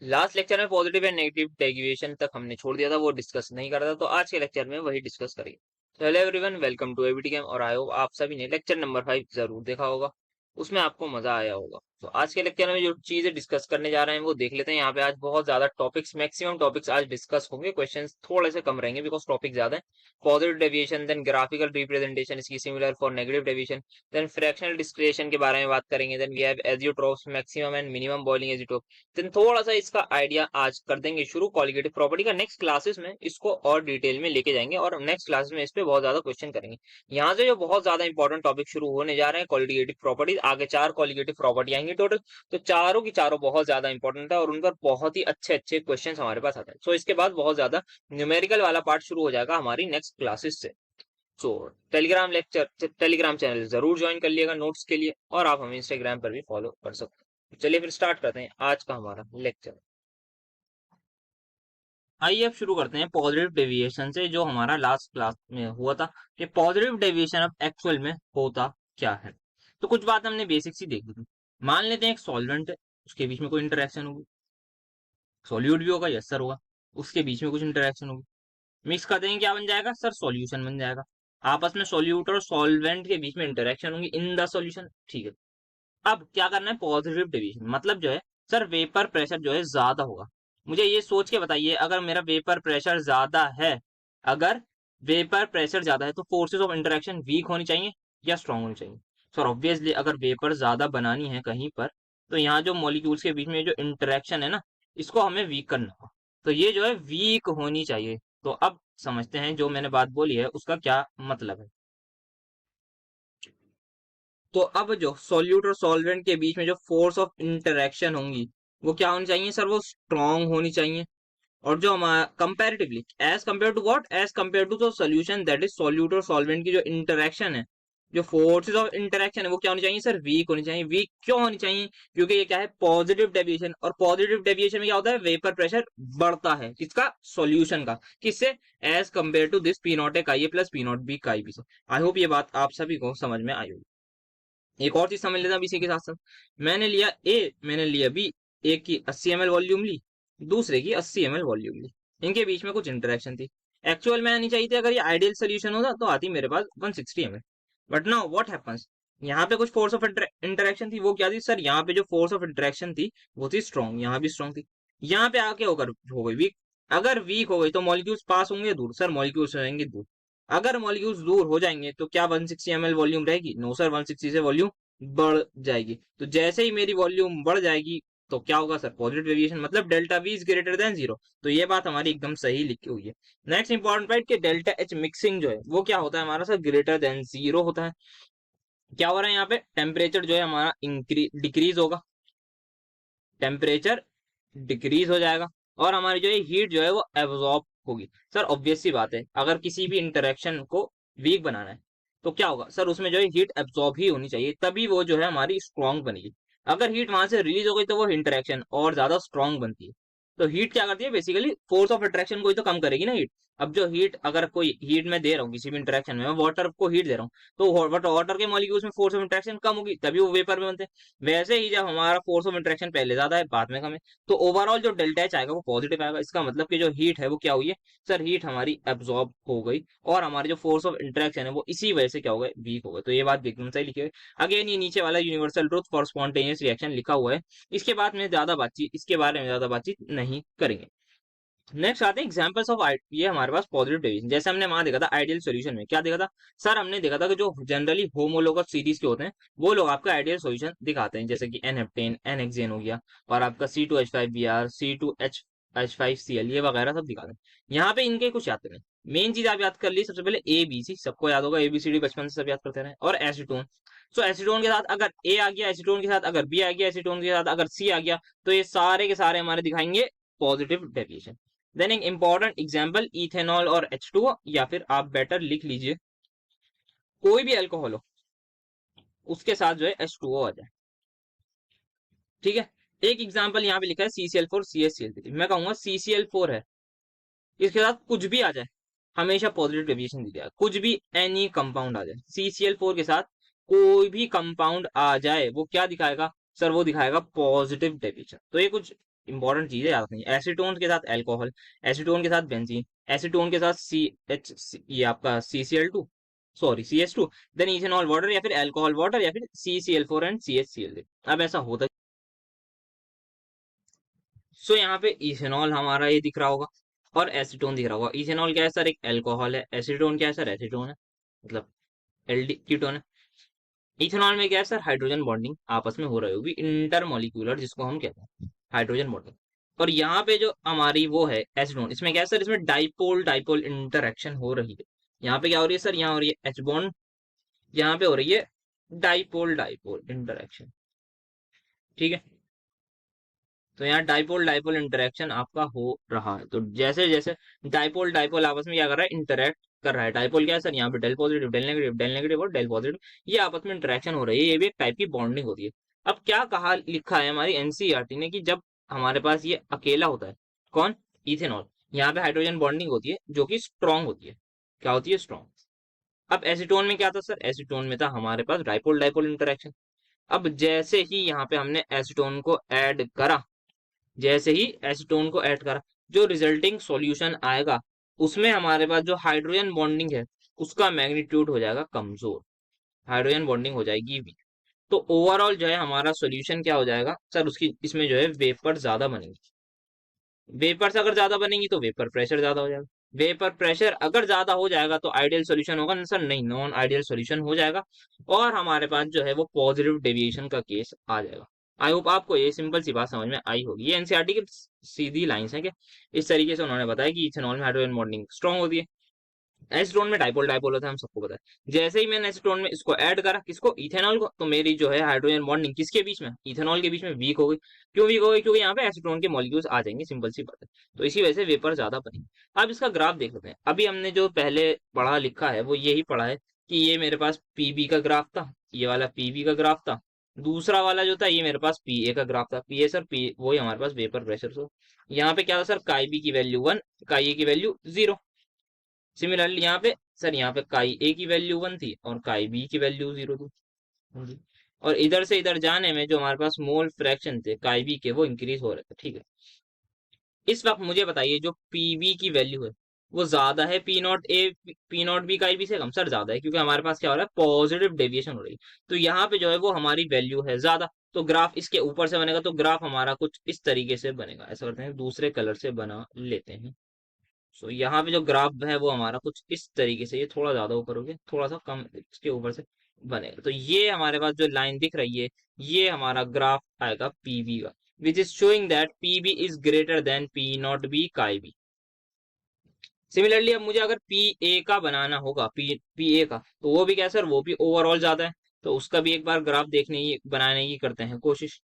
Last lecture में positive and negative derivation तक हमने छोड़ दिया था, वो डिस्कस नहीं कर रहा था, तो आज के लेक्चर में वही डिस्कस करेंगे। तो hello everyone, welcome to ABT game. और आई होप आप सभी ने लेक्चर नंबर 5 जरूर देखा होगा, उसमें आपको मजा आया होगा। तो आज के लेक्चर में जो चीजें डिस्कस करने जा रहे हैं वो देख लेते हैं। यहाँ पे आज बहुत ज्यादा टॉपिक्स, मैक्सिमम टॉपिक्स आज डिस्कस होंगे, क्वेश्चंस थोड़े से कम रहेंगे बिकॉज टॉपिक ज्यादा है। Positive deviation, then graphical representation इसकी similar for negative deviation, then fractional description के बारे में बात करेंगे, then we have azeotropes, maximum and minimum boiling azeotrope. Then थोड़ा सा इसका आइडिया आज कर देंगे शुरू कॉलिगेटिव प्रॉपर्टी का। नेक्स्ट क्लासेस में इसको और डिटेल में लेके जाएंगे और नेक्स्ट क्लासेस में इस पे बहुत ज्यादा क्वेश्चन करेंगे। यहाँ से जो बहुत ज्यादा इंपॉर्टेंट टॉपिक शुरू होने जा रहे हैं कॉलिगेटिव प्रॉपर्टीज, आगे 4 कॉलिगेटिव प्रॉपर्टी आएंगी टोटल, तो चारों की चारों बहुत ज्यादा इंपॉर्टेंट है और उन पर बहुत ही अच्छे अच्छे क्वेश्चन हमारे पास आते हैं। सो इसके बाद बहुत ज्यादा न्यूमेरिकल वाला पार्ट शुरू हो जाएगा हमारी नेक्स्ट क्लासेस से। सो टेलीग्राम चैनल जरूर ज्वाइन कर लिएगा नोट्स के लिए, और आप हमें इंस्टाग्राम पर भी फॉलो कर सकते हैं। चलिए फिर स्टार्ट करते हैं आज का हमारा लेक्चर। आइए अब शुरू करते हैं पॉजिटिव डेविएशन से, जो हमारा लास्ट क्लास में हुआ था कि पॉजिटिव डेविएशन अब एक्चुअल में होता क्या है। तो कुछ बात हमने बेसिक सी देखी थी। मान लेते हैं एक सॉल्वेंट है, उसके बीच में कोई इंटरेक्शन होगी, सॉल्यूट भी होगा, यस सर होगा, उसके बीच में कुछ इंटरेक्शन होगी, मिक्स कर देंगे, क्या बन जाएगा सर, सॉल्यूशन बन जाएगा। आपस में सॉल्यूट और सॉल्वेंट के बीच में इंटरेक्शन होगी इन द सॉल्यूशन, ठीक है। अब क्या करना है, पॉजिटिव डेविएशन मतलब जो है सर वेपर प्रेशर जो है ज्यादा होगा। मुझे ये सोच के बताइए, अगर मेरा वेपर प्रेशर ज्यादा है, अगर वेपर प्रेशर ज्यादा है तो फोर्सेस ऑफ इंटरेक्शन वीक होनी चाहिए या स्ट्रांग होनी चाहिए। सर ऑब्वियसली अगर वेपर ज्यादा बनानी है कहीं पर, तो यहाँ जो मॉलिक्यूल्स के बीच में जो इंटरेक्शन है ना, इसको हमें वीक करना होगा, तो ये जो है वीक होनी चाहिए। तो अब समझते हैं जो मैंने बात बोली है उसका क्या मतलब है। तो अब जो सॉल्यूट और सॉल्वेंट के बीच में जो फोर्स ऑफ इंटरेक्शन होंगी वो क्या होनी चाहिए सर, वो स्ट्रांग होनी चाहिए। और जो हमारा comparatively as compare to what, as compare to the solution that is solute और सॉल्वेंट की जो इंटरेक्शन है, जो फोर्सेस ऑफ इंटरेक्शन है वो क्या होनी चाहिए सर, वीक होनी चाहिए। वीक क्यों होनी चाहिए, क्योंकि ये क्या है, पॉजिटिव डेविएशन, और पॉजिटिव डेविएशन में क्या होता है, वेपर प्रेशर बढ़ता है, किसका, सॉल्यूशन का, किससे, as compare to this P naught A का प्लस पी नॉट बी का बी से। आई होप ये बात आप सभी को समझ में आई होगी। एक और चीज समझ लेते हैं इसी के साथ साथ। मैंने लिया बी, एक की 80 ml वॉल्यूम ली, दूसरे की 80 ml वॉल्यूम ली, इनके बीच में कुछ इंटरेक्शन थी। एक्चुअल में आनी चाहिए थी, अगर ये आइडियल सोल्यूशन होता तो आती मेरे पास 160 ml। But now what happens, यहाँ पे कुछ फोर्स ऑफ इंटरेक्शन थी, वो क्या थी सर, यहाँ पे जो फोर्स ऑफ इंटरेक्शन थी वो थी स्ट्रॉन्ग, यहाँ भी स्ट्रॉन्ग थी। यहाँ पे आके होकर हो गई वीक। अगर वीक हो गई तो मॉलिक्यूल्स पास होंगे दूर, सर मॉलिक्यूल्स रहेंगे दूर। अगर मॉलिक्यूल्स दूर हो जाएंगे तो क्या 160 ml वॉल्यूम रहेगी, नो सर, 160 से वॉल्यूम बढ़ जाएगी। तो जैसे ही मेरी वॉल्यूम बढ़ जाएगी तो क्या होगा सर, पॉजिटिव डेविएशन, मतलब delta we is greater than zero. तो ये बात हमारी एकदम सही लिखी हुई है। नेक्स्ट इंपॉर्टेंट पॉइंट कि डेल्टा एच मिक्सिंग जो है वो क्या होता है हमारा सर, ग्रेटर देन जीरो होता है। क्या हो रहा है यहाँ पे, टेम्परेचर जो है हमारा डिक्रीज होगा, टेम्परेचर डिक्रीज हो जाएगा, और हमारी जो है हीट जो है वो एब्जॉर्ब होगी। सर ऑब्वियस सी बात है, अगर किसी भी इंटरेक्शन को वीक बनाना है तो क्या होगा सर, उसमें जो है हीट एब्जॉर्ब ही होनी चाहिए, तभी वो जो है हमारी स्ट्रांग बनेगी। अगर हीट वहां से रिलीज हो गई तो वो इंटरेक्शन और ज्यादा स्ट्रांग बनती है। तो हीट क्या करती है, बेसिकली फोर्स ऑफ अट्रैक्शन को ही तो कम करेगी ना हीट। अब जो हीट, अगर कोई हीट मैं दे रहा हूँ किसी भी इंटरेक्शन में, मैं वाटर को हीट दे रहा हूँ, तो वाटर के मॉलिक्यूल्स में फोर्स ऑफ इंटरेक्शन कम होगी, तभी वो वेपर में बनते हैं। वैसे ही जब हमारा फोर्स ऑफ इंटरेक्शन पहले ज्यादा है बाद में कम है, तो ओवरऑल जो डेल्टा एच आएगा वो पॉजिटिव आएगा। इसका मतलब कि जो हीट है वो क्या हुई है सर, हीट हमारी एब्जॉर्ब हो गई, और हमारी जो फोर्स ऑफ इंटरेक्शन है वो इसी वजह से क्या हो गए, वीक हो गए। तो ये बात एकदम सही लिखी है। अगेन ये नीचे वाला universal truth for spontaneous reaction लिखा हुआ है, इसके बाद में ज्यादा बातचीत, इसके बारे में ज्यादा बातचीत नहीं करेंगे। नेक्स्ट आते हैं एग्जांपल्स ऑफ, ये हमारे पास पॉजिटिव डेविएशन, जैसे हमने वहां देखा था आइडियल सॉल्यूशन में, क्या देखा था सर, हमने देखा था कि जो जनरली होमोलोगस सीरीज के होते हैं वो लोग आपका आइडियल सॉल्यूशन दिखाते हैं, जैसे कि एन हेप्टेन, एन हेक्सेन हो गया, और आपका C2H5Br, C2H5Cl, ये वगैरह सब दिखाते हैं। यहाँ पे इनके कुछ याद करें, मेन चीज आप याद कर ली सबसे पहले ABC, सबको याद होगा ABCD, बचपन से सब याद करते रहे, और एसीटोन। सो एसीटोन के साथ अगर A आ गया, एसीटोन के साथ अगर B आ गया, एसीटोन के साथ अगर C आ गया, तो ये सारे के सारे हमारे दिखाएंगे पॉजिटिव डेविएशन। देन एक इंपॉर्टेंट एग्जांपल इथेनॉल और H2O, या फिर आप बेटर लिख लीजिए कोई भी अल्कोहल हो उसके साथ जो है H2O आ जाए, ठीक है। एक एग्जांपल यहाँ पे लिखा है CCl4 CHCl3, मैं कहूंगा CCl4 है, इसके साथ कुछ भी आ जाए हमेशा पॉजिटिव डेविएशन दिखेगा, कुछ भी एनी कंपाउंड आ जाए CCl4 के साथ, कोई भी कंपाउंड आ जाए वो क्या दिखाएगा सर वो दिखाएगा पॉजिटिव डेविएशन। तो ये कुछ इंपॉर्टेंट चीजें याद रखनी है। एसीटोन के साथ अल्कोहल, एसीटोन के साथ बेंजीन, एसीटोन के साथ ये आपका CCl2, sorry CS2, then ethanol water या फिर अल्कोहल वाटर या फिर CCl4 एंड CHCl। अब ऐसा होता है। सो यहाँ पे इथेनॉल हमारा ये दिख रहा होगा और एसीटोन दिख रहा होगा। इथेनॉल क्या है सर? एक अल्कोहल है। एसीटोन क्या है सर? एसीटोन है, मतलब एल्डी कीटोन है। इथेनॉल में क्या है सर? हाइड्रोजन बॉन्डिंग आपस में हो रही होगी, इंटरमोलिक्यूलर जिसको हम कहते हैं हाइड्रोजन बॉन्डिंग। और यहाँ पे जो हमारी वो है एसीटोन, इसमें क्या है सर? इसमें डाइपोल डाइपोल इंटरेक्शन हो रही है। यहाँ पे क्या हो रही है सर? यहाँ हो रही है H बॉन्ड, यहाँ पे हो रही है डाइपोल डाइपोल इंटरेक्शन। ठीक है, तो यहाँ डाइपोल डाइपोल इंटरेक्शन आपका हो रहा है। तो जैसे जैसे डाइपोल डाइपोल आपस में क्या कर रहा है? इंटरेक्ट कर रहा है। डाइपोल क्या है सर? यहाँ पे del positive del negative, del negative और डेल पॉजिटिव, ये आपस में इंटरेक्शन हो रही है। ये भी एक टाइप की बॉन्डिंग होती है। अब क्या कहा लिखा है हमारी एनसीईआरटी ने कि जब हमारे पास ये अकेला होता है, कौन? इथेनॉल, यहाँ पे हाइड्रोजन बॉन्डिंग होती है जो कि स्ट्रांग होती है। क्या होती है? स्ट्रांग। अब एसीटोन में क्या था सर? एसीटोन में था हमारे पास डाइपोल डाइपोल इंटरेक्शन। अब जैसे ही यहाँ पे हमने एसीटोन को ऐड करा, जैसे ही एसीटोन को ऐड करा, जो रिजल्टिंग सॉल्यूशन आएगा उसमें हमारे पास जो हाइड्रोजन बॉन्डिंग है उसका मैग्नीट्यूड हो जाएगा कमजोर, हाइड्रोजन बॉन्डिंग हो जाएगी वीक। तो ओवरऑल जो है हमारा सॉल्यूशन क्या हो जाएगा सर? उसकी इसमें जो है वेपर ज्यादा बनेंगे। वेपर्स अगर ज्यादा बनेंगी तो वेपर प्रेशर ज्यादा हो जाएगा। वेपर प्रेशर अगर ज्यादा हो जाएगा तो आइडियल सॉल्यूशन होगा ना सर? नहीं, नॉन आइडियल सॉल्यूशन हो जाएगा और हमारे पास जो है वो पॉजिटिव डेविएशन का केस आ जाएगा। आई होप आपको ये सिंपल सी बात समझ में आई होगी। ये एनसीईआरटी की सीधी लाइंस है कि इस तरीके से उन्होंने बताया कि इथेनॉल में हाइड्रोजन बॉन्डिंग स्ट्रांग होती है, एसीटोन में डाइपोल डाइपोल होता है, हम सबको पता है। जैसे ही मैंने एसीटोन में इसको ऐड करा, किसको? इथेनॉल को, तो मेरी जो है हाइड्रोजन बॉन्डिंग किसके बीच में? इथेनॉल के बीच में वीक हो गई। क्यों वीक हो गई? क्योंकि यहाँ पे एसीटोन के मॉलिक्यूल्स आ जाएंगे, सिंपल सी बात है। तो इसी वजह से वेपर ज्यादा बनेंगे। अब इसका ग्राफ देख लेते हैं। अभी हमने जो पहले पढ़ा लिखा है वो यही पढ़ा है कि ये मेरे पास पीबी का ग्राफ था, ये वाला पीबी का ग्राफ था। दूसरा वाला जो था ये मेरे पास पीए का ग्राफ था। पीए सर पी वही हमारे पास वेपर प्रेशर। तो यहाँ पे क्या था सर? काई बी की वैल्यू 1, काई ए की वैल्यू 0। सिमिलरली यहाँ पे सर, यहाँ पे काई ए की वैल्यू 1 थी और काई बी की वैल्यू 0 थी। हाँ जी। और इधर से इधर जाने में जो हमारे पास मोल फ्रैक्शन थे काई बी के, वो इंक्रीज हो रहे थे। ठीक है, इस वक्त मुझे बताइए जो पीबी की वैल्यू है वो ज्यादा है पी नॉट ए, P naught B chi B से कम? सर ज्यादा है, क्योंकि हमारे पास क्या हो रहा है? पॉजिटिव डेविएशन हो रही है। तो यहाँ पे जो है वो हमारी वैल्यू है ज्यादा। तो ग्राफ इसके ऊपर से बनेगा, तो ग्राफ हमारा कुछ इस तरीके से बनेगा। ऐसा करते हैं, दूसरे कलर से बना लेते हैं। सो यहाँ पे जो ग्राफ है वो हमारा कुछ इस तरीके से, ये थोड़ा ज्यादा ऊपर हो गया, थोड़ा सा कम इसके ऊपर से बनेगा। तो ये हमारे पास जो लाइन दिख रही है ये हमारा ग्राफ आएगा पीवी का, which is showing that PB is greater than P naught B chi B. Similarly अब मुझे अगर पी ए का बनाना होगा, पी ए का, तो वो भी क्या है सर? वो भी ओवरऑल ज्यादा है। तो उसका भी एक बार ग्राफ देखने की बनाने की करते हैं कोशिश।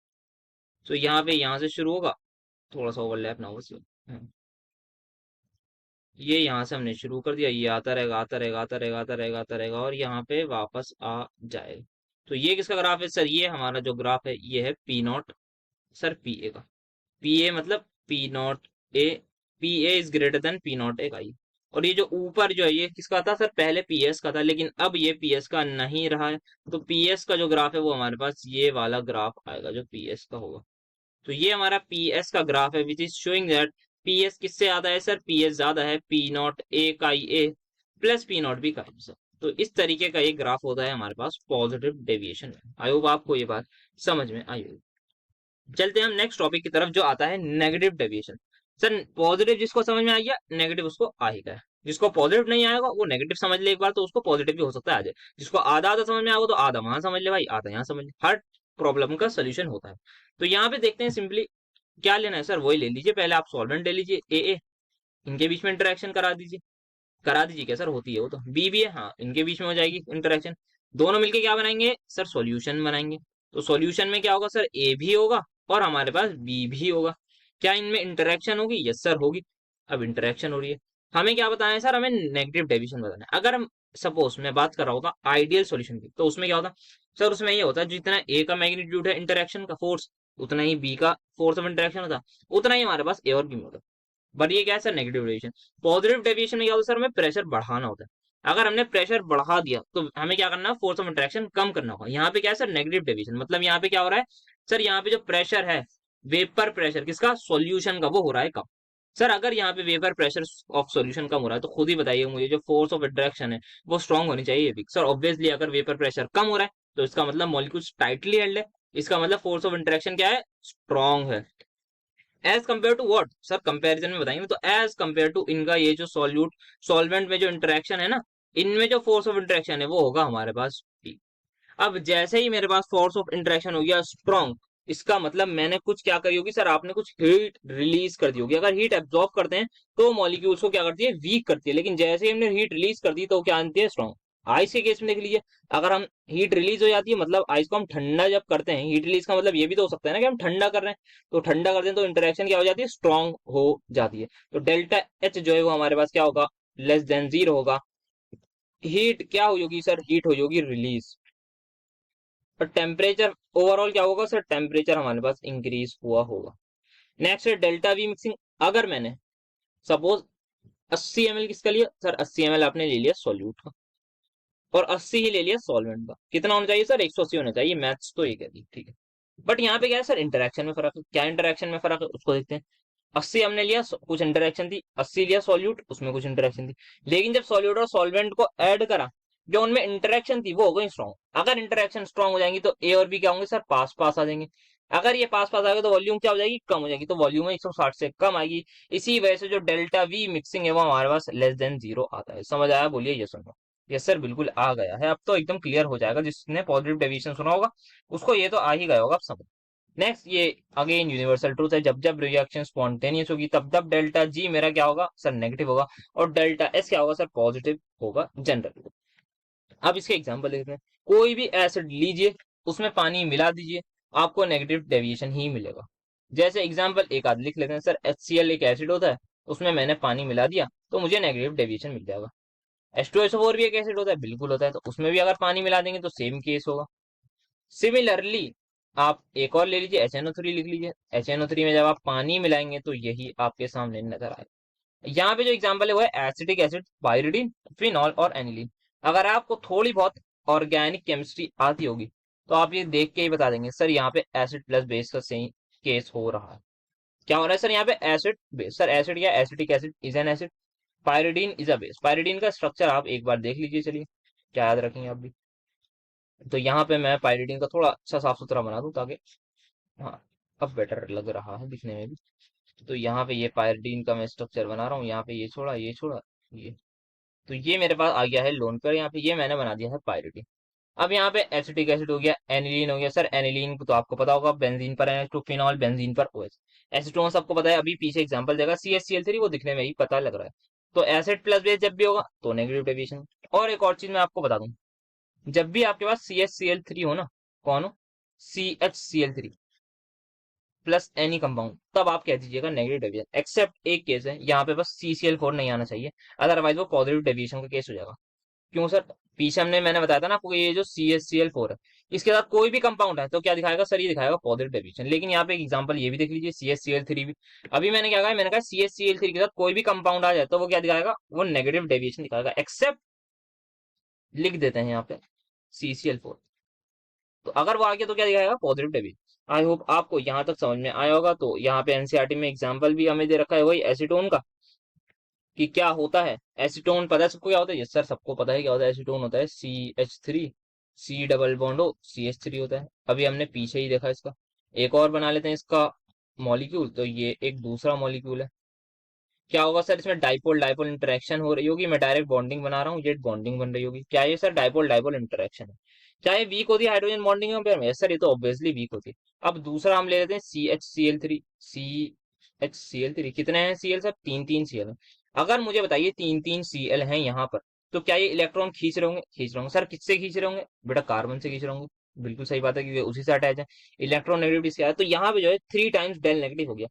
तो यहाँ पे यहाँ से शुरू होगा, थोड़ा सा ओवरलैप ना हो बस। ये यहाँ से हमने शुरू कर दिया, ये आता रहेगा आता रहेगा आता रहेगा आता रहेगा आता रहेगा और यहाँ पे वापस आ जाएगा। तो ये किसका ग्राफ है सर? ये हमारा जो ग्राफ है ये है P not, sir P A का। पी ए मतलब P naught A, P A is greater than P naught A का ही। और ये जो ऊपर जो है ये किसका था सर? पहले पी एस का था, लेकिन अब ये पी एस का नहीं रहा है। तो पी एस का जो ग्राफ है वो हमारे पास ये वाला ग्राफ आएगा जो पी एस का होगा। तो ये हमारा पी एस का ग्राफ है, विच is showing that P S किससे ज्यादा है सर? पी एस ज्यादा है पी नॉट ए काई ए प्लस पी नॉट बी काई सर। तो इस तरीके का ये ग्राफ होता है हमारे पास पॉजिटिव डेविएशन में। आई होप आपको ये बात समझ में आई होगी। चलते हैं हम नेक्स्ट टॉपिक की तरफ जो आता है नेगेटिव डेविएशन। सर पॉजिटिव जिसको समझ में आ गया, नेगेटिव उसको आ ही गया। जिसको पॉजिटिव नहीं आएगा वो नेगेटिव समझ ले एक बार, तो उसको पॉजिटिव भी हो सकता है आ जाए। जिसको आधा आधा समझ में आएगा तो आधा वहां समझ ले भाई, आधा यहाँ समझ ले। हर प्रॉब्लम का सोल्यूशन होता है। तो यहाँ पे देखते हैं सिंपली क्या लेना है सर? वही ले लीजिए। पहले आप सॉल्वेंट ले लीजिए ए, इनके बीच में इंटरेक्शन करा दीजिए। करा दीजिए क्या सर? होती है वो तो। बी भी है, हाँ, इनके बीच में हो जाएगी इंटरेक्शन। दोनों मिलके क्या बनाएंगे सर? सॉल्यूशन बनाएंगे। तो सॉल्यूशन में क्या होगा सर? ए भी होगा और हमारे पास बी भी होगा। क्या इनमें इंटरेक्शन होगी? यस सर होगी। अब इंटरेक्शन हो रही है, हमें क्या बताना है सर? हमें नेगेटिव डेविएशन बताना है। अगर हम सपोज मैं बात कर रहा होता आइडियल सॉल्यूशन की, तो उसमें क्या होता सर? उसमें ये होता है जितना ए का मैग्नीट्यूड है इंटरेक्शन का फोर्स, उतना ही बी का फोर्स ऑफ इंटरेक्शन होता, उतना ही हमारे पास ए और बी में होता। बट ये क्या है sir? Negative deviation. Positive deviation में क्या होता है सर? हमें प्रेशर बढ़ाना होता है। अगर हमने प्रेशर बढ़ा दिया तो हमें क्या करना है? फोर्स ऑफ इंटरेक्शन कम करना होगा। यहाँ पे क्या है सर? नेगेटिव डेविएशन, मतलब यहाँ पे क्या हो रहा है? सर यहाँ पे जो प्रेशर है, वेपर प्रेशर किसका, सॉल्यूशन का, वो हो रहा है कम। सर अगर यहाँ पे वेपर प्रेशर ऑफ सॉल्यूशन कम हो रहा है तो खुद ही बताइए मुझे, जो फोर्स ऑफ इंटरेक्शन है वो स्ट्रांग होनी चाहिए भी। सर ऑब्वियसली अगर वेपर प्रेशर कम हो रहा है तो इसका मतलब मॉलिक्यूल्स टाइटली हेल्ड है, इसका मतलब फोर्स ऑफ इंटरेक्शन क्या है, स्ट्रांग है। As compare to what, sir comparison में बताएंगे तो एज कंपेयर टू इनका ये जो सॉल्यूट सॉल्वेंट में जो इंटरेक्शन है ना, इनमें जो फोर्स ऑफ इंटरेक्शन है वो होगा हमारे पास P। अब जैसे ही मेरे पास फोर्स ऑफ इंटरेक्शन हो गया स्ट्रॉन्ग, इसका मतलब मैंने कुछ क्या करी होगी सर, आपने कुछ हीट रिलीज कर दी होगी। अगर हीट एब्जॉर्ब करते हैं तो मॉलिक्यूल्स को क्या करती है, वीक करती है, लेकिन जैसे ही हमने हीट रिलीज कर दी तो क्या आती है, स्ट्रॉन्ग। आइस के केस में देख लीजिए, अगर हम हीट रिलीज हो जाती है, मतलब आइस को हम ठंडा जब करते हैं, हीट रिलीज का मतलब ये भी तो हो सकता है ना कि हम ठंडा कर रहे हैं, तो ठंडा करते हैं तो इंटरेक्शन क्या हो जाती है, स्ट्रॉन्ग हो जाती है। तो डेल्टा एच जो है वो हमारे पास क्या होगा, लेस देन 0 होगा। हीट क्या होगी सर, हीट होगी रिलीज। और टेम्परेचर ओवरऑल क्या होगा सर, टेम्परेचर हमारे पास इंक्रीज हुआ होगा। नेक्स्ट है डेल्टा वी मिक्सिंग। अगर मैंने सपोज 80 ml किसका लिया सर, 80 ml आपने ले लिया सॉल्यूट का, और 80 ही ले लिया सॉल्वेंट का, कितना होना चाहिए सर, 180 होना चाहिए, मैथ्स तो ये कहती है, ठीक है। बट यहाँ पे क्या है सर, इंटरेक्शन में फर्क है। क्या इंटरेक्शन में फर्क है उसको देखते हैं। 80 हमने लिया, कुछ इंटरेक्शन थी, 80 लिया सॉल्यूट, उसमें कुछ इंटरेक्शन थी, लेकिन जब सॉल्यूट और सॉल्वेंट को ऐड करा, जो उनमें इंटरेक्शन थी वो हो गई स्ट्रॉन्ग। अगर इंटरेक्शन स्ट्रॉन्ग हो जाएंगी तो ए और बी क्या होंगे सर, पास पास आ जाएंगे। अगर ये पास पास आ गए तो वॉल्यूम क्या हो जाएगी, कम हो जाएगी, तो वॉल्यूम 160 से कम आएगी। इसी वजह से जो डेल्टा वी मिक्सिंग है वो हमारे पास लेस देन 0 आता है। समझ आया, बोलिए ये सुनो। यस सर बिल्कुल आ गया है, अब तो एकदम क्लियर हो जाएगा, जिसने पॉजिटिव डेविएशन सुना होगा उसको ये तो आ ही गया होगा, अब समझ। नेक्स्ट ये अगेन यूनिवर्सल ट्रूथ है, जब जब रिएक्शन स्पॉन्टेनियस होगी तब तब डेल्टा जी मेरा क्या होगा सर, नेगेटिव होगा, और डेल्टा एस क्या होगा सर, पॉजिटिव होगा जनरल। अब इसके एग्जांपल देखते हैं। कोई भी एसिड लीजिए, उसमें पानी मिला दीजिए, आपको नेगेटिव डेविएशन ही मिलेगा। जैसे एग्जांपल एक आध लिख लेते हैं सर, HCl एक एसिड होता है, उसमें मैंने पानी मिला दिया तो मुझे नेगेटिव डेविएशन मिल जाएगा। H2SO4 भी एक एसिड होता है, बिल्कुल होता है, तो उसमें भी अगर पानी मिला देंगे तो सेम केस होगा। सिमिलरली आप एक और ले लीजिए, HNO3 लिख लीजिए, HNO3 में जब आप पानी मिलाएंगे तो यही आपके सामने नजर आएगा। यहाँ पे जो एग्जांपल है वो है एसिटिक एसिड, पाइरिडिन, फिनॉल और एनिलीन। अगर आपको थोड़ी बहुत ऑर्गेनिक केमिस्ट्री आती होगी तो आप ये देख के ही बता देंगे सर यहाँ पे एसिड प्लस बेस का सही केस हो रहा है। क्या हो रहा है सर यहाँ पे, एसिड बेस। सर एसिड क्या, acetic acid is an acid, pyridine is a base. Pyridine का स्ट्रक्चर आप एक बार देख लीजिए, चलिए क्या याद रखेंगे आप भी। तो यहाँ पे मैं पाइरिडीन का थोड़ा अच्छा साफ सुथरा बना दूं ताकि, हाँ अब बेटर लग रहा है दिखने में भी। तो यहाँ पे ये पाइरिडीन का मैं स्ट्रक्चर बना रहा हूँ, यहाँ पे ये छोड़ा ये छोड़ा ये, तो ये मेरे पास आ गया है लोन पर, यहाँ पे ये मैंने बना दिया है पाइरिडीन। अब यहाँ पे एसिटिक एसिड हो गया, एनिलीन हो गया। सर एनिलीन को तो आपको पता होगा, बेंजीन पर है, तो फिनॉल बेंजीन पर OH। एसीटोन सबको पता है, अभी पीछे एग्जांपल देगा CH3, वो दिखने में ही पता लग रहा है। तो एसिड प्लस बेस जब भी होगा तो नेगेटिव डेविएशन। और एक और चीज मैं आपको बता दूं, जब भी आपके पास CH3 हो ना, कौन हो, CHCl3 प्लस एनी कंपाउंड, तब आप कह दीजिएगा नेगेटिव डेविएशन। एक्सेप्ट एक केस है, यहाँ पे बस CCl4 नहीं आना चाहिए, अदरवाइज वो पॉजिटिव डेविएशन का केस हो जाएगा। क्यों सर, पीछे हमने मैंने बताया था ना आपको, ये जो CHCl4 है इसके साथ कोई भी कंपाउंड है तो क्या दिखाएगा सर, ये दिखाएगा पॉजिटिव डेविएशन। लेकिन यहाँ पे एक एग्जांपल ये भी देख लीजिए, CHCl3 भी। अभी मैंने क्या कहा, मैंने कहा CHCl3 के साथ कोई भी कंपाउंड आ जाए तो वो क्या दिखाएगा, वो नेगेटिव डेविएशन दिखाएगा, एक्सेप्ट लिख देते हैं यहाँ पे CCl4। तो अगर वो आ गया तो क्या दिखाएगा, पॉजिटिव डेविएशन। आई होप आपको यहाँ तक समझ में आया होगा। तो यहाँ पे एनसीईआरटी में एग्जाम्पल भी हमें दे रखा है वही एसीटोन का, कि क्या होता है एसीटोन। पता है सबको क्या होता है, यस सर सबको पता है क्या होता है। एसीटोन होता है CH3, C डबल बॉन्ड हो CH3 होता है। अभी हमने पीछे ही देखा इसका। एक और बना लेते हैं इसका मॉलिक्यूल, तो ये एक दूसरा मॉलिक्यूल है। क्या होगा सर, इसमें डाइपोल डाइपोल इंटरेक्शन हो रही होगी, मैं डायरेक्ट बॉन्डिंग बना रहा हूँ, ये बॉन्डिंग बन रही होगी। क्या ये सर डाइपोल डाइपोल इंटरेक्शन है। क्या ये वीक होती है हाइड्रोजन बॉन्डिंग में पेयर में, सर ये तो ऑब्वियसली वीक होती है। अब दूसरा हम ले लेते हैं CHCl3। CHCl3 कितने हैं Cl सर, तीन तीन Cl है। अगर मुझे बताइए तीन तीन Cl हैं यहाँ पर, तो क्या ये इलेक्ट्रॉन खींच रहे होंगे, खींच रहे होंगे। सर किससे खींच रहे होंगे, बेटा कार्बन से खींच रहे होंगे। बिल्कुल सही बात है, क्योंकि उसी से अटैच है। इलेक्ट्रॉन नेगेटिविटी क्या है, तो यहाँ पे जो है 3 टाइम्स डेल नेगेटिव हो गया।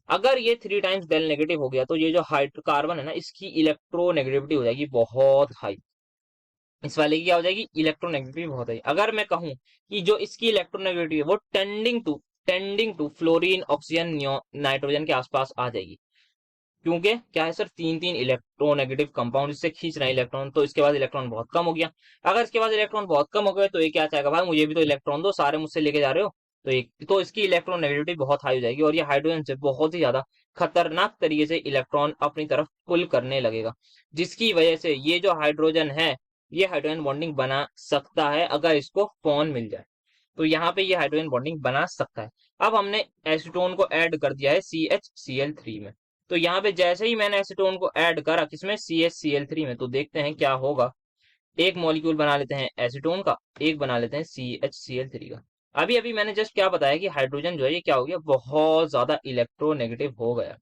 अगर ये 3 टाइम्स डेल नेगेटिव हो गया तो ये जो हाइड्रोकार्बन है ना, इसकी इलेक्ट्रोनेगेटिविटी हो जाएगी बहुत हाई। इस वाले की क्या हो जाएगी, इलेक्ट्रोनेगेटिविटी बहुत है। अगर मैं कहूं कि जो इसकी इलेक्ट्रोनेगेटिविटी है वो tending to fluorine oxygen nitrogen के आसपास आ जाएगी। क्योंकि क्या है सर, तीन तीन इलेक्ट्रोनेगेटिव कंपाउंड इससे खींच रहे हैं इलेक्ट्रॉन, तो इसके पास इलेक्ट्रॉन बहुत कम हो गया। अगर इसके पास इलेक्ट्रॉन बहुत कम हो गए तो ये क्या चाहेगा, भाई मुझे भी तो इलेक्ट्रॉन दो, सारे मुझसे लेके जा रहे हो, तो एक तो इसकी इलेक्ट्रोनेगेटिविटी बहुत हाई हो जाएगी और ये हाइड्रोजन से बहुत ही ज्यादा खतरनाक तरीके से इलेक्ट्रॉन अपनी तरफ पुल करने लगेगा, जिसकी वजह से ये जो हाइड्रोजन है ये हाइड्रोजन बॉन्डिंग बना सकता है अगर इसको फोन मिल जाए। तो यहाँ पे ये हाइड्रोजन बॉन्डिंग बना सकता है। अब हमने एसीटोन को ऐड कर दिया है CHCl3 में। तो यहाँ पे जैसे ही मैंने एसीटोन को ऐड करा किसमें, CHCl3 में, तो देखते हैं क्या होगा। एक मॉलिक्यूल बना लेते हैं एसीटोन का, एक बना लेते हैं CHCl3 का। अभी अभी मैंने जस्ट क्या बताया कि हाइड्रोजन जो है ये क्या हो गया, बहुत ज्यादा इलेक्ट्रोनेगेटिव हो गया।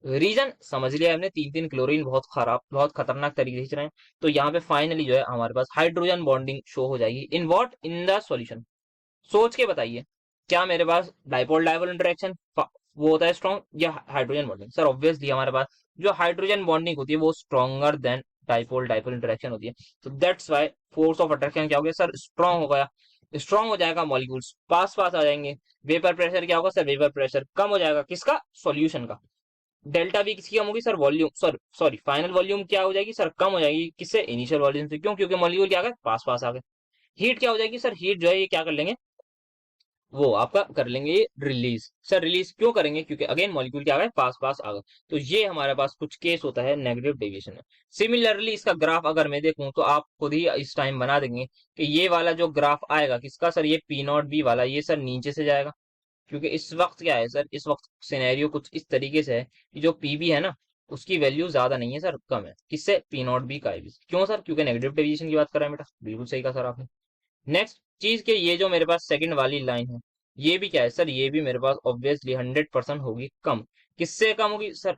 रीजन समझ लिया हमने, तीन तीन क्लोरीन बहुत खराब बहुत खतरनाक तरीके से खींच रहे हैं। तो यहाँ पे फाइनली जो है हमारे पास हाइड्रोजन बॉन्डिंग शो हो जाएगी in what, in the solution. सोच के बताइए, क्या मेरे पास डाइपोल डाइपोल इंटरेक्शन वो होता है स्ट्रॉन्ग, या हाइड्रोजन बॉन्डिंग? सर ऑब्वियसली हमारे पास जो हाइड्रोजन बॉन्डिंग होती है वो stronger than dipole dipole interaction होती है। तो that's why force of attraction क्या हो गया सर, स्ट्रॉन्ग हो गया। स्ट्रॉन्ग हो जाएगा, मॉलिक्यूल्स पास पास आ जाएंगे। वेपर प्रेशर क्या होगा सर, वेपर प्रेशर कम हो जाएगा, किसका, सॉल्यूशन का। डेल्टा वी किसकी कम होगी sir, volume sorry final volume क्या हो जाएगी सर, कम हो जाएगी, किससे, इनिशियल वॉल्यूम से। क्यों, क्योंकि मॉलिक्यूल क्या आ गए, पास पास आ गए। हीट क्या हो जाएगी सर, हीट जो है ये क्या कर लेंगे, वो आपका कर लेंगे रिलीज। सर रिलीज क्यों करेंगे, क्योंकि अगेन मॉलिक्यूल क्या आ गए, पास पास आ गए। तो ये हमारे पास कुछ केस होता है नेगेटिव डेविएशन में। सिमिलरली इसका ग्राफ अगर मैं देखूं तो आप खुद ही इस टाइम बना देंगे कि ये वाला जो ग्राफ आएगा किसका सर, ये P0 B वाला, ये सर नीचे से जाएगा। क्योंकि इस वक्त क्या है सर, इस वक्त सिनेरियो कुछ इस तरीके से है कि जो पीबी है ना उसकी वैल्यू ज्यादा नहीं है सर, कम है, किससे, P0 B का है। क्यों सर, क्योंकि नेगेटिव डेविएशन की बात कर रहे हैं बेटा, बिल्कुल सही कहा सर आपने। नेक्स्ट चीज के ये जो मेरे पास सेकंड वाली लाइन है ये भी क्या है सर, ये भी मेरे पास ऑब्वियसली 100% होगी कम। किससे कम होगी सर,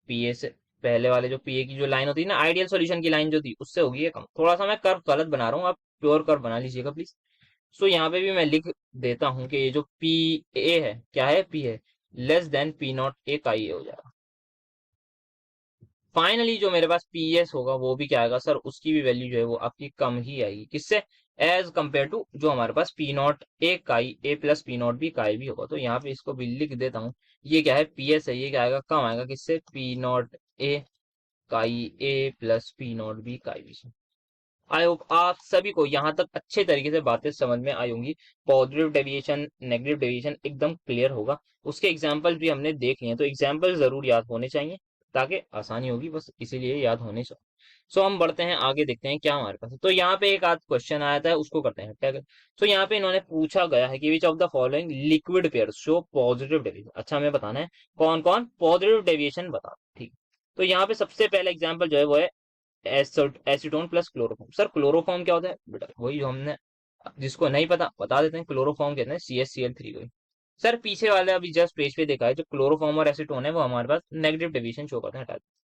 पीए से। पहले वाले जो पीए की जो लाइन होती है ना, आइडियल सॉल्यूशन की लाइन जो थी उससे होगी ये कम। थोड़ा सा मैं कर्व गलत बना रहा हूँ, आप प्योर कर्व बना लीजिएगा प्लीज। सो यहाँ पे भी मैं लिख देता हूँ कि ये जो पी ए है क्या है, पी है लेस देन P0 A का ये हो जाएगा। फाइनली जो मेरे पास पीएस होगा वो भी क्या आएगा सर, उसकी भी वैल्यू जो है वो आपकी कम ही आएगी, किससे, एज कंपेयर टू जो हमारे पास P0 A काई ए प्लस P0 B काई भी होगा। तो यहाँ पे इसको भी लिख देता हूँ, ये क्या है, पीएस है, ये क्या आएगा, कम आएगा, किससे, P0 A काई ए प्लस P0 B काई बी से। आई होप आप सभी को यहाँ तक अच्छे तरीके से बातें समझ में आई होंगी। पॉजिटिव डेविएशन नेगेटिव डेविएशन एकदम क्लियर होगा। उसके एग्जाम्पल भी हमने देख लिए हैं, तो एग्जाम्पल जरूर याद होने चाहिए ताकि आसानी होगी, बस इसीलिए याद होने चाहिए। सो हम बढ़ते हैं आगे, देखते हैं क्या हमारे पास है। तो यहाँ पे एक आध क्वेश्चन आया था उसको करते हैं टैकल। तो यहाँ पे इन्होंने पूछा गया है कि विच of the following liquid pair show positive deviation. अच्छा हमें बताना है कौन कौन पॉजिटिव डेविएशन बता, ठीक। तो यहाँ पे सबसे पहला एग्जाम्पल जो है वो है acetone plus chloroform. Sir chloroform क्या होता है बेटा, वही जो हमने, जिसको नहीं पता बता देते हैं, क्लोरोफॉर्म कहते हैं CHCl3 को। सर पीछे वाले अभी जस्ट पेज पे देखा है, जो क्लोरोफॉर्म और एसीटोन है वो हमारे पास नेगेटिव डिवीजन शो करते हैं, हटा देते हैं।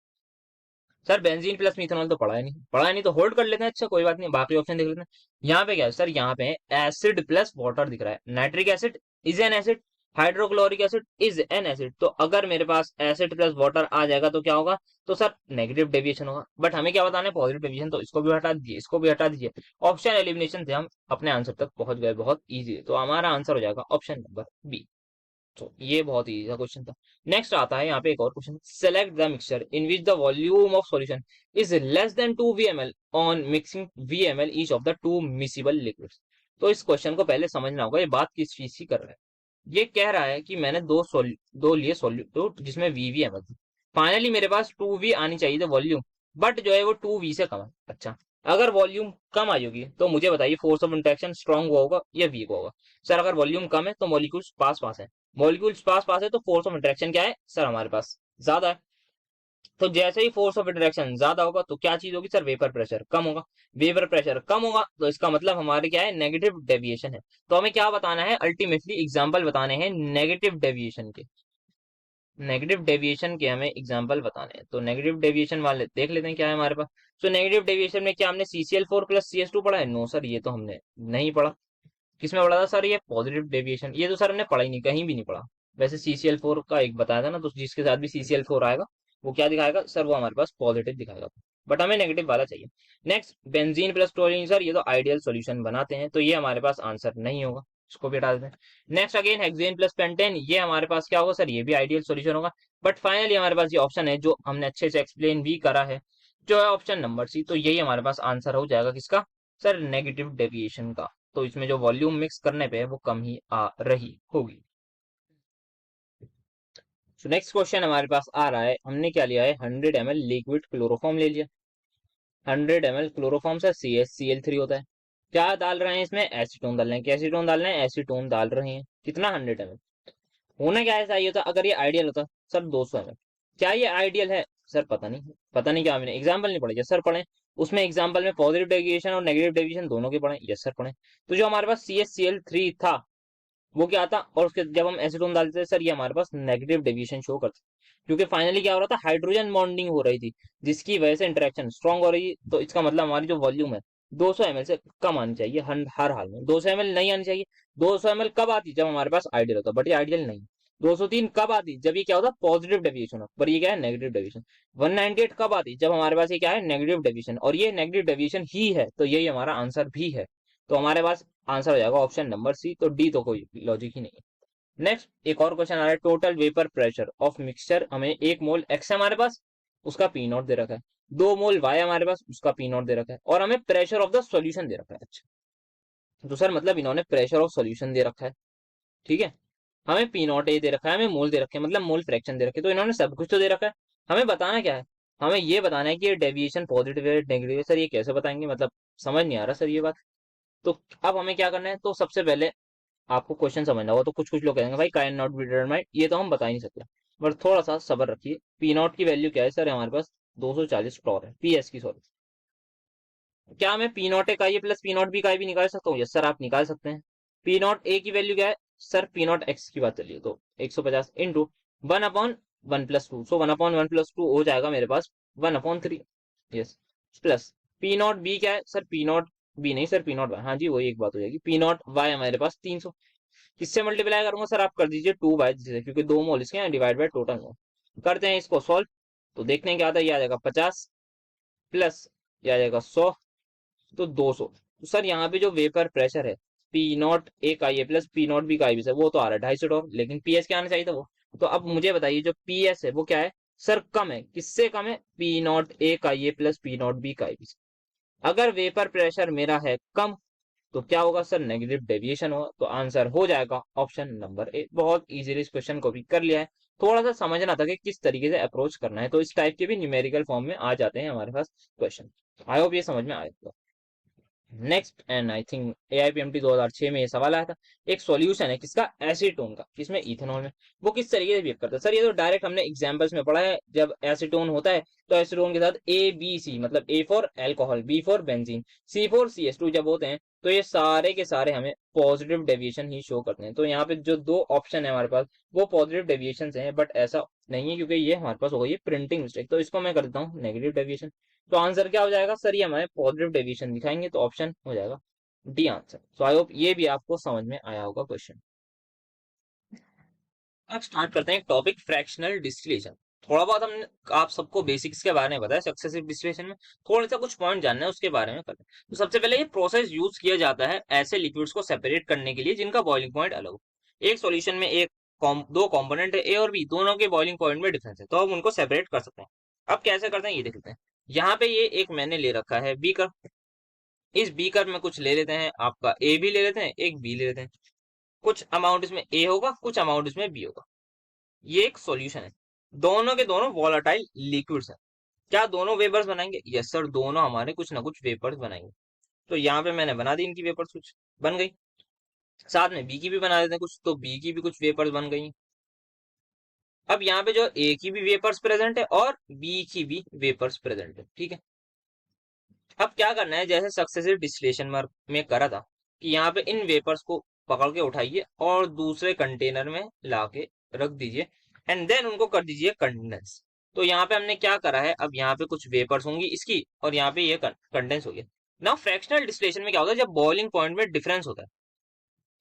सर बेंजीन प्लस मिथेनॉल तो पढ़ा है नहीं, पढ़ा है नहीं तो होल्ड कर लेते हैं, अच्छा कोई बात नहीं, बाकी ऑप्शन देख लेते हैं। यहाँ पे क्या है सर, यहाँ पे एसिड प्लस वाटर दिख रहा है, nitric acid is an acid, hydrochloric acid is an acid. तो अगर मेरे पास एसिड प्लस वाटर आ जाएगा तो क्या होगा, तो सर नेगेटिव डेविएशन होगा। बट हमें क्या बताना है, पॉजिटिव डेविएशन, तो इसको भी हटा दीजिए, इसको भी हटा दीजिए। ऑप्शन एलिमिनेशन से हम अपने आंसर तक पहुंच गए, बहुत इजी है। तो हमारा आंसर हो जाएगा ऑप्शन नंबर बी। तो ये बहुत इजी सा क्वेश्चन था। नेक्स्ट आता है यहाँ पे एक और question, select the mixture in which the volume of solution is less than 2 VmL on mixing VmL each of the two miscible liquids. तो इस क्वेश्चन को पहले समझना होगा, ये बात किस चीज की कर रहा है। ये कह रहा है कि मैंने दो लिए सॉल्यूट जिसमें VVmL थी। फाइनली मेरे पास 2V आनी चाहिए थी वॉल्यूम, बट जो है वो 2V से कम है। अच्छा अगर वॉल्यूम कम आई होगी तो मुझे बताइए फोर्स ऑफ इंट्रैक्शन स्ट्रॉन्ग हुआ होगा या वीक होगा। सर अगर वॉल्यूम कम है तो मॉलिक्यूल्स पास पास है, मॉलिक्यूल्स पास पास है तो फोर्स ऑफ इंटरेक्शन क्या है सर, हमारे पास ज्यादा है। तो जैसे ही फोर्स ऑफ इंटरेक्शन ज्यादा होगा तो क्या चीज होगी सर, वेपर प्रेशर कम होगा। वेपर प्रेशर कम होगा तो इसका मतलब हमारे क्या है, नेगेटिव डेविएशन है। तो हमें क्या बताना है, अल्टीमेटली एग्जाम्पल बताने हैं नेगेटिव डेविएशन के। नेगेटिव डेविएशन के हमें एग्जाम्पल बताने हैं, तो नेगेटिव डेविएशन वाले देख लेते हैं क्या है हमारे पास। तो नेगेटिव डेविएशन में क्या हमने CCl4 प्लस CS2 पढ़ा है, नो सर ये तो हमने नहीं पढ़ा। किसमें पढ़ा था सर, ये पॉजिटिव डेविएशन, ये तो सर हमने पढ़ा ही नहीं, कहीं भी नहीं पढ़ा। वैसे CCl4 का एक बताया था ना, तो जिसके साथ भी CCl4 आएगा वो क्या दिखाएगा सर, वो हमारे पास पॉजिटिव दिखाएगा, बट हमें नेगेटिव वाला चाहिए। Next benzene plus chlorine, sir ये तो आइडियल सॉल्यूशन बनाते हैं, तो ये हमारे पास आंसर नहीं होगा, इसको भी हटा देते हैं। Next again hexane plus pentane, ये हमारे पास क्या होगा सर, ये भी आइडियल सॉल्यूशन होगा। बट फाइनली हमारे पास ये ऑप्शन है जो हमने अच्छे से एक्सप्लेन भी करा है, जो है ऑप्शन नंबर C। तो यही हमारे पास आंसर हो जाएगा किसका सर, नेगेटिव डेविएशन का। तो इसमें जो वॉल्यूम मिक्स करने पे है वो कम ही आ रही होगी। तो नेक्स्ट क्वेश्चन हमारे पास आ रहा है, हमने क्या लिया है 100 ml लिक्विड क्लोरोफॉर्म ले लिया। 100 ml क्लोरोफॉर्म से CaCl3 होता है। क्या डाल रहे हैं इसमें, एसीटोन डाल रहे हैं। क्या एसीटोन डाल रहे हैं, एसीटोन डाल रहे हैं। कितना 100 ml। होना क्या है चाहिए होता अगर ये आइडियल होता सर 200 ml। क्या ये आइडियल है सर, पता नहीं। पता नहीं क्या, मैंने एग्जाम्पल नहीं पढ़े। यस सर पढ़े। उसमें एग्जाम्पल में पॉजिटिव डेविएशन और नेगेटिव डेविएशन दोनों के पढ़े। यस सर पढ़े। तो जो हमारे पास CaCl3 था वो क्या था, और उसके जब हम एसीटोन डालते थे सर ये हमारे पास नेगेटिव डेविएशन शो करता, क्योंकि फाइनली क्या हो रहा था, हाइड्रोजन बॉन्डिंग हो रही थी जिसकी वजह से इंटरेक्शन स्ट्रांग हो रही है। तो इसका मतलब हमारी जो वॉल्यूम है 200 ml से कम आनी चाहिए हर हाल में। 200 ml नहीं आनी चाहिए। 200 ml कब आती, जब हमारे पास आइडियल होता, बट ये आइडियल नहीं। 203 कब आती, जब ये क्या होता पॉजिटिव डेविएशन हो, पर ये क्या है नेगेटिव डेविएशन। 198 कब आती, जब हमारे पास ये क्या है नेगेटिव डेविएशन, और ये नेगेटिव डेविएशन ही है, तो यही हमारा आंसर भी है। तो हमारे पास आंसर हो जाएगा ऑप्शन नंबर सी। तो डी तो कोई लॉजिक ही नहीं है। नेक्स्ट एक और क्वेश्चन आ रहा है, total vapour pressure of mixture, हमें 1 मोल एक्स है हमारे पास, उसका पी नॉट दे रखा है। 2 मोल वाई हमारे पास, उसका पी नॉट दे रखा है, और हमें प्रेशर ऑफ द सॉल्यूशन दे रखा है। अच्छा, तो सर मतलब इन्होंने प्रेशर ऑफ सॉल्यूशन दे रखा है, ठीक है। हमें पी नॉट ए दे रखा है, हमें मोल दे रखे हैं, मतलब मोल फ्रैक्शन दे रखे हैं, तो इन्होंने सब कुछ तो दे रखा है। हमें बताना क्या है, हमें ये बताना है कि ये डेविएशन पॉजिटिव है नेगेटिव है। सर ये कैसे बताएंगे, मतलब समझ नहीं आ रहा सर ये बात। तो अब हमें क्या करना है, तो सबसे पहले आपको क्वेश्चन समझना होगा। तो कुछ कुछ लोग कहेंगे भाई कैन नॉट बी डिटरमाइंड, ये तो हम बता ही नहीं सकते, बट थोड़ा सा सब्र रखिए। पी नॉट की वैल्यू क्या है सर, हमारे पास 240 टॉर है, पीएस की सॉरी। क्या मैं पी नॉट ए का ये प्लस पी नॉट बी का भी निकाल सकता हूँ, यस सर आप निकाल सकते हैं। पी नॉट ए की वैल्यू क्या है सर, पी नॉट एक्स की बात चलिए तो 150 इंटू 1/1+2, सो 1/1+2 हो जाएगा मेरे पास 1/3। Yes, plus P naught B क्या है सर, पी नॉट बी नहीं सर, पी नॉट वाई, हाँ जी वही एक बात हो जाएगी। पी नॉट वाई हमारे पास 300, किससे मल्टीप्लाई करूंगा सर, आप कर दीजिए 2/, क्योंकि 2 मोल इसके हैं, डिवाइड बाय टोटल मोल। करते हैं इसको सॉल्व, तो देखते हैं क्या आता है। ये आ जाएगा 50 प्लस ये आ जाएगा 100, तो 200। तो सर यहाँ पे जो वेपर प्रेशर है पी नॉट ए का ये प्लस पी नॉट बी का भी, वो तो आ रहा है 250 टॉर, लेकिन पीएस क्या आना चाहिए था वो। तो अब मुझे बताइए जो पीएस है वो क्या है सर, कम है, किससे कम है, पी नॉट ए का ये प्लस पी नॉट बी का भी। अगर वेपर प्रेशर मेरा है कम तो क्या होगा सर, नेगेटिव डेविएशन होगा। तो आंसर हो जाएगा ऑप्शन नंबर ए। बहुत इजीली इस क्वेश्चन को भी कर लिया है। थोड़ा सा समझना था कि किस तरीके से अप्रोच करना है, तो इस टाइप के भी न्यूमेरिकल फॉर्म में आ जाते हैं हमारे पास क्वेश्चन। आई होप ये समझ में आएगा। Next and I think AIPMT 2006 में ये सवाल आया था। एक सॉल्यूशन है किसका, एसीटोन का, किसमें, इथेनॉल में। वो किस तरीके से बिहेव करता है सर, ये तो डायरेक्ट हमने एग्जांपल्स में पढ़ा है। जब एसीटोन होता है तो एसीटोन के साथ ABC, मतलब A for alcohol, B for benzene, C for CH2 जब होते हैं तो ये सारे के सारे हमें पॉजिटिव डेविएशन ही शो करते हैं। तो यहाँ पे जो दो ऑप्शन है हमारे पास वो पॉजिटिव डेविएशन है, बट ऐसा नहीं है क्योंकि ये हमारे पास हो गई है प्रिंटिंग मिस्टेक, तो इसको मैं कर देता हूँ नेगेटिव डेविएशन। तो आंसर क्या हो जाएगा सर, ये हमारे पॉजिटिव डेविएशन दिखाएंगे, तो ऑप्शन हो जाएगा डी आंसर। सो आई होप ये भी आपको समझ में आया होगा क्वेश्चन। अब स्टार्ट करते हैं टॉपिक फ्रैक्शनल डिस्टिलेशन। थोड़ा बहुत हमने आप सबको बेसिक्स के बारे में बताया सक्सेसिव डिस्टिलेशन में, थोड़ा सा कुछ पॉइंट जानना है उसके बारे में करते हैं। तो सबसे पहले ये प्रोसेस यूज किया जाता है ऐसे लिक्विड्स को सेपरेट करने के लिए जिनका बॉइलिंग पॉइंट अलग हो। एक सॉल्यूशन में दो कंपोनेंट है ए और बी, दोनों के बॉइलिंग पॉइंट में डिफरेंस है, तो हम उनको सेपरेट कर सकते हैं। अब कैसे करते हैं ये देखते हैं। यहाँ पे ये एक मैंने ले रखा है बीकर, इस बीकर में कुछ ले लेते हैं, आपका ए भी ले लेते हैं, एक बी ले लेते हैं। कुछ अमाउंट इसमें ए होगा, कुछ अमाउंट इसमें बी होगा। ये एक सॉल्यूशन है, दोनों के दोनों वॉलेटाइल लिक्विड्स हैं। क्या दोनों वेपर्स बनाएंगे, यस सर दोनों हमारे कुछ ना कुछ वेपर्स बनाएंगे। तो यहाँ पे मैंने बना दी इनकी वेपर्स, कुछ बन गई। साथ में बी की भी बना देते हैं कुछ, तो बी की भी कुछ वेपर्स बन गई। अब यहाँ पे जो ए की भी वेपर्स प्रेजेंट है और बी की भी वेपर्स प्रेजेंट है, ठीक है। अब क्या करना है, जैसे सक्सेसिव डिस्टिलेशन में करा था कि यहाँ पे इन वेपर्स को पकड़ के उठाइए और दूसरे कंटेनर में लाके रख दीजिए, एंड देन उनको कर दीजिए कंडेंस। तो यहाँ पे हमने क्या करा है, अब यहाँ पे कुछ वेपर्स होंगी इसकी और यहाँ पे ये कंडेंस हो गया। ना फ्रैक्शनल डिस्टिलेशन में क्या होता है, जब बॉइलिंग पॉइंट में डिफरेंस होता है,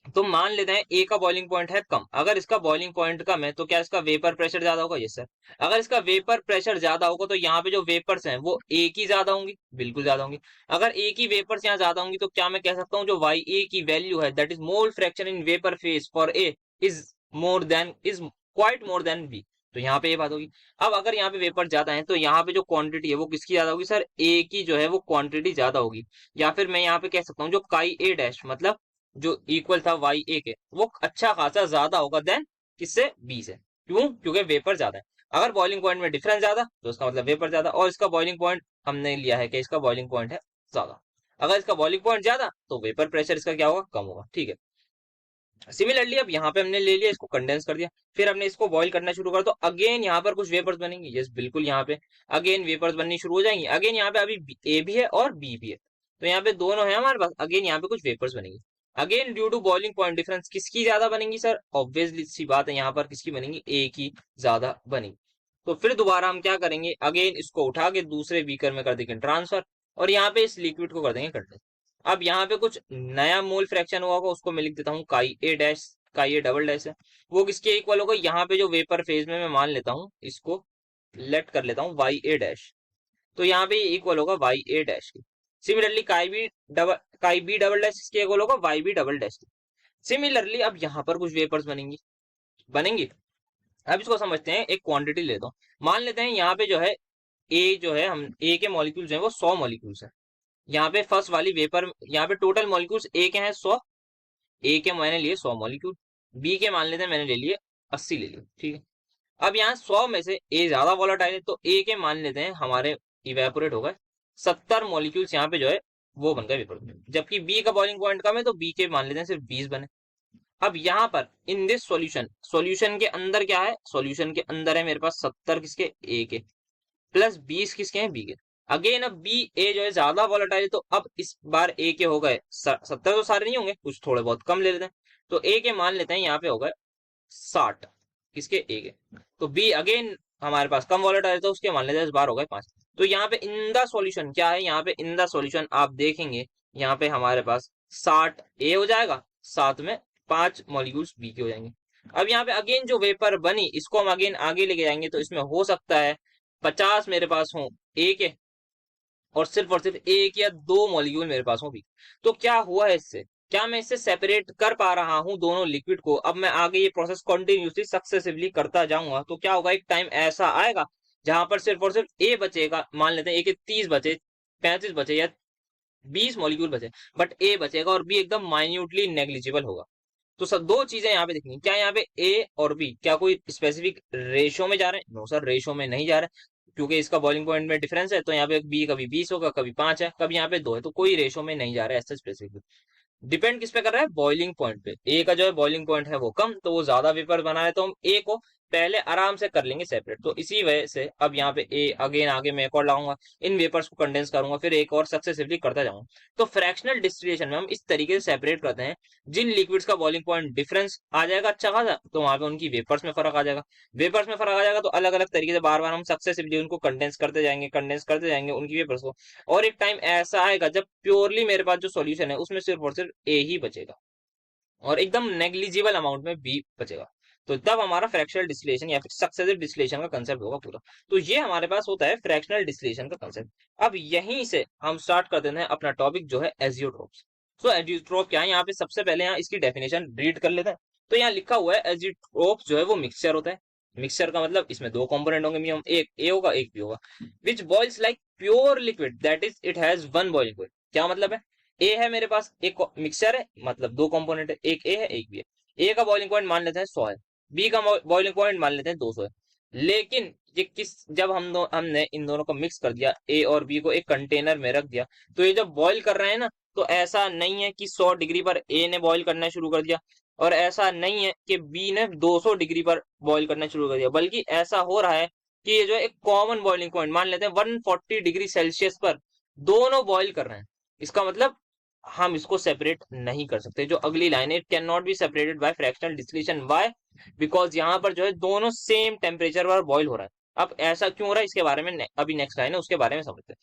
तो मान लेते हैं ए का बॉइलिंग पॉइंट है कम, अगर इसका बॉइलिंग पॉइंट कम है तो क्या इसका वेपर प्रेशर ज्यादा होगा, यस सर। अगर इसका वेपर प्रेशर ज्यादा होगा तो यहाँ पे जो वेपर्स हैं वो ए की ज्यादा होंगी, बिल्कुल ज्यादा होंगी। अगर ए की वेपर्स यहाँ ज्यादा होंगी तो क्या मैं कह सकता हूँ जो वाई ए की वैल्यू है, that is mole fraction in vapour phase for A, is more than, is quite more than B. तो यहाँ पे ये बात होगी। अब अगर यहाँ पे वेपर ज्यादा है तो यहाँ पे जो क्वांटिटी है वो किसकी ज्यादा होगी सर, ए की जो है वो क्वांटिटी ज्यादा होगी। या फिर मैं यहाँ पे कह सकता हूँ जो काई ए डैश मतलब जो इक्वल था वाई ए के, वो अच्छा खासा ज्यादा होगा देन किससे, बी से। क्यों? क्योंकि वेपर ज्यादा है। अगर बॉइलिंग पॉइंट में डिफरेंस ज्यादा तो इसका मतलब वेपर ज्यादा, और इसका बॉइलिंग पॉइंट हमने लिया है कि इसका बॉइलिंग पॉइंट है ज्यादा। अगर इसका बॉइलिंग पॉइंट ज्यादा तो वेपर प्रेशर इसका क्या होगा, कम होगा। ठीक है। सिमिलरली अब यहाँ पे हमने ले लिया, इसको कंडेंस कर दिया, फिर हमने इसको बॉईल करना शुरू कर, तो अगेन यहाँ पर कुछ वेपर्स बनेंगी। यस बिल्कुल, यहाँ पे अगेन वेपर्स बननी शुरू हो जाएंगी। अगेन यहाँ पे अभी ए भी है और बी भी है, तो यहाँ पे दोनों है हमारे पास। अगेन यहाँ पे कुछ वेपर्स बनेंगी। Again due to boiling point difference किसकी ज्यादा बनेंगी सर, ऑब्वियसली सी बात है यहाँ पर किसकी बनेंगी, ए की ज्यादा बनेगी। तो फिर दोबारा हम क्या करेंगे, अगेन इसको उठा के दूसरे बीकर में कर देंगे ट्रांसफर, और यहाँ पे इस लिक्विड को कर देंगे कंडेंस। अब यहाँ पे कुछ नया मोल फ्रैक्शन हुआ होगा, उसको मैं लिख देता हूँ काई ए डैश, काई ए डबल डैश है, वो किसके इक्वल होगा, यहाँ पे जो वेपर फेज में मैं मान लेता हूँ, इसको लेट कर लेता हूँ वाई ए डैश, तो यहाँ पे इक्वल होगा वाई ए डैश की। सिमिलरली काई बी डबल डैश इसके इक्वल होगा वाई बी डबल डैश की। सिमिलरली अब यहाँ पर कुछ वेपर्स बनेंगी बनेंगी। अब इसको समझते हैं, एक क्वांटिटी लेता हूँ। मान लेते हैं यहाँ पे जो है ए, जो है हम ए के मॉलिक्यूल्स जो है वो 100 मॉलिक्यूल्स है। यहाँ पे फर्स्ट वाली वेपर, यहाँ पे टोटल मॉलिक्यूल्स ए के हैं 100, ए के मैंने लिए 100 मॉलिक्यूल, बी के मान लेते हैं मैंने ले लिए 80 ले लिए। ठीक है। अब यहाँ 100 में से ए ज्यादा वॉलेटाइल है, तो ए के मान लेते हैं हमारे इवेपोरेट हो गए 70 मॉलिक्यूल्स, यहाँ पे जो है वो बन गए वेपर। जबकि बी का बॉइलिंग पॉइंट कम है, तो बी के मान लेते हैं सिर्फ 20 बने। अब यहाँ पर इन दिस सॉल्यूशन, सॉल्यूशन के अंदर क्या है, सॉल्यूशन के अंदर है मेरे पास 70 किसके, ए के, प्लस 20 किसके हैं, बी के। अगेन अब बी ए जो है ज्यादा वॉलेटाइल, तो अब इस बार ए के हो गए 70, तो सारे नहीं होंगे, कुछ थोड़े बहुत कम ले लेते हैं, तो ए के मान लेते हैं यहाँ पे हो गए 60 किसके, ए के। तो बी अगेन हमारे पास कम वॉलेटाइल, तो उसके मान लेते हैं इस बार हो गए 5। तो यहाँ पे इन द सॉल्यूशन क्या है, यहाँ पे इन द सॉल्यूशन आप देखेंगे यहाँ पे हमारे पास 60 ए हो जाएगा, साथ में 5 मॉलिक्यूल्स बी के हो जाएंगे। अब यहाँ पे अगेन जो वेपर बनी, इसको हम अगेन आगे लेके जाएंगे, तो इसमें हो सकता है 50 मेरे पास हो ए के, और सिर्फ एक या दो मॉलिक्यूल मेरे पास हो बी। तो क्या हुआ है इससे, क्या मैं इससे सेपरेट कर पा रहा हूं दोनों लिक्विड को। अब मैं आगे ये प्रोसेस कंटिन्यूसली सक्सेसिवली करता जाऊंगा, तो क्या होगा, एक टाइम ऐसा आएगा जहां पर सिर्फ और सिर्फ ए बचेगा। मान लेते हैं ए के 30 बचे, 35 बचे या 20 मॉलिक्यूल बचे, बट ए बचेगा और बी एकदम माइन्यूटली नेग्लिजिबल होगा। तो सर दो चीजें यहाँ पे देखनी, क्या यहाँ पे ए और बी क्या कोई स्पेसिफिक रेशो में जा रहे हैं, नो सर रेशो में नहीं जा रहे, क्योंकि इसका बॉइलिंग पॉइंट में डिफरेंस है, तो यहाँ पे बी कभी 20 होगा, कभी 5 है, कभी यहाँ पे 2 है, तो कोई रेशो में नहीं जा रहा है ऐसा स्पेसिफिक। डिपेंड किस पे कर रहा है, बॉइलिंग पॉइंट पे। ए का जो है बॉइलिंग पॉइंट है वो कम, तो वो ज्यादा वेपर बना है, तो हम ए को पहले आराम से कर लेंगे सेपरेट। तो इसी वजह से अब यहाँ पे ए अगेन आगे मैं एक और लाऊंगा, इन वेपर्स को कंडेंस करूंगा, फिर एक और सक्सेसिवली करता जाऊंगा। तो फ्रैक्शनल डिस्टिलेशन में हम इस तरीके से सेपरेट करते हैं, जिन लिक्विड्स का बॉइलिंग पॉइंट डिफरेंस आ जाएगा अच्छा खासा, तो वहां पे उनकी वेपर्स में फर्क आ जाएगा। वेपर्स में फर्क आ जाएगा तो अलग अलग तरीके से बार बार हम सक्सेसिवली उनको कंडेंस करते जाएंगे उनकी वेपर्स को। और एक टाइम ऐसा आएगा जब प्योरली मेरे पास जो सॉल्यूशन है उसमें सिर्फ और सिर्फ ए ही बचेगा, और एकदम नेग्लिजिबल अमाउंट में बी बचेगा। तो तब हमारा फ्रैक्शनल डिस्टिलेशन या फिर सक्सेसिव डिस्टिलेशन का कंसेप्ट होगा पूरा। तो ये हमारे पास होता है फ्रैक्शनल डिस्टिलेशन का कंसेप्ट। अब यहीं से हम स्टार्ट कर देते हैं अपना टॉपिक जो है एजियोट्रोप्स। सो एजियोट्रोप क्या है, यहाँ पे सबसे पहले यहाँ इसकी डेफिनेशन रीड कर लेते हैं। तो यहाँ लिखा हुआ है एजियोट्रोप जो है वो मिक्सचर होता है। मिक्सचर का मतलब इसमें दो कंपोनेंट होंगे, मिनिमम एक ए होगा एक बी होगा, which boils like pure liquid, that is it has one boiling point. क्या मतलब है, ए है मेरे पास, एक मिक्सचर है, मतलब दो कंपोनेंट है, एक ए है एक बी है। ए का बॉइलिंग पॉइंट मान लेते हैं 100 है, बी का बॉइलिंग पॉइंट मान लेते हैं 200 है। लेकिन ये जब हमने इन दोनों को मिक्स कर दिया, ए और बी को एक कंटेनर में रख दिया, तो ये जब बॉईल कर रहे हैं ना, तो ऐसा नहीं है कि 100 डिग्री पर ए ने बॉईल करना शुरू कर दिया, और ऐसा नहीं है कि बी ने 200 डिग्री पर बॉईल करना शुरू कर दिया, बल्कि ऐसा हो रहा है कि ये जो है एक कॉमन बॉइलिंग पॉइंट मान लेते हैं 140 डिग्री सेल्सियस पर दोनों बॉईल कर रहे हैं। इसका मतलब हम इसको सेपरेट नहीं कर सकते। जो अगली लाइन है, it can not be separated by fractional distillation, why, because यहाँ पर जो है दोनों सेम टेम्परेचर पर बॉईल हो रहा है। अब ऐसा क्यों हो रहा है, इसके बारे में अभी नेक्स्ट लाइन है उसके बारे में समझते हैं।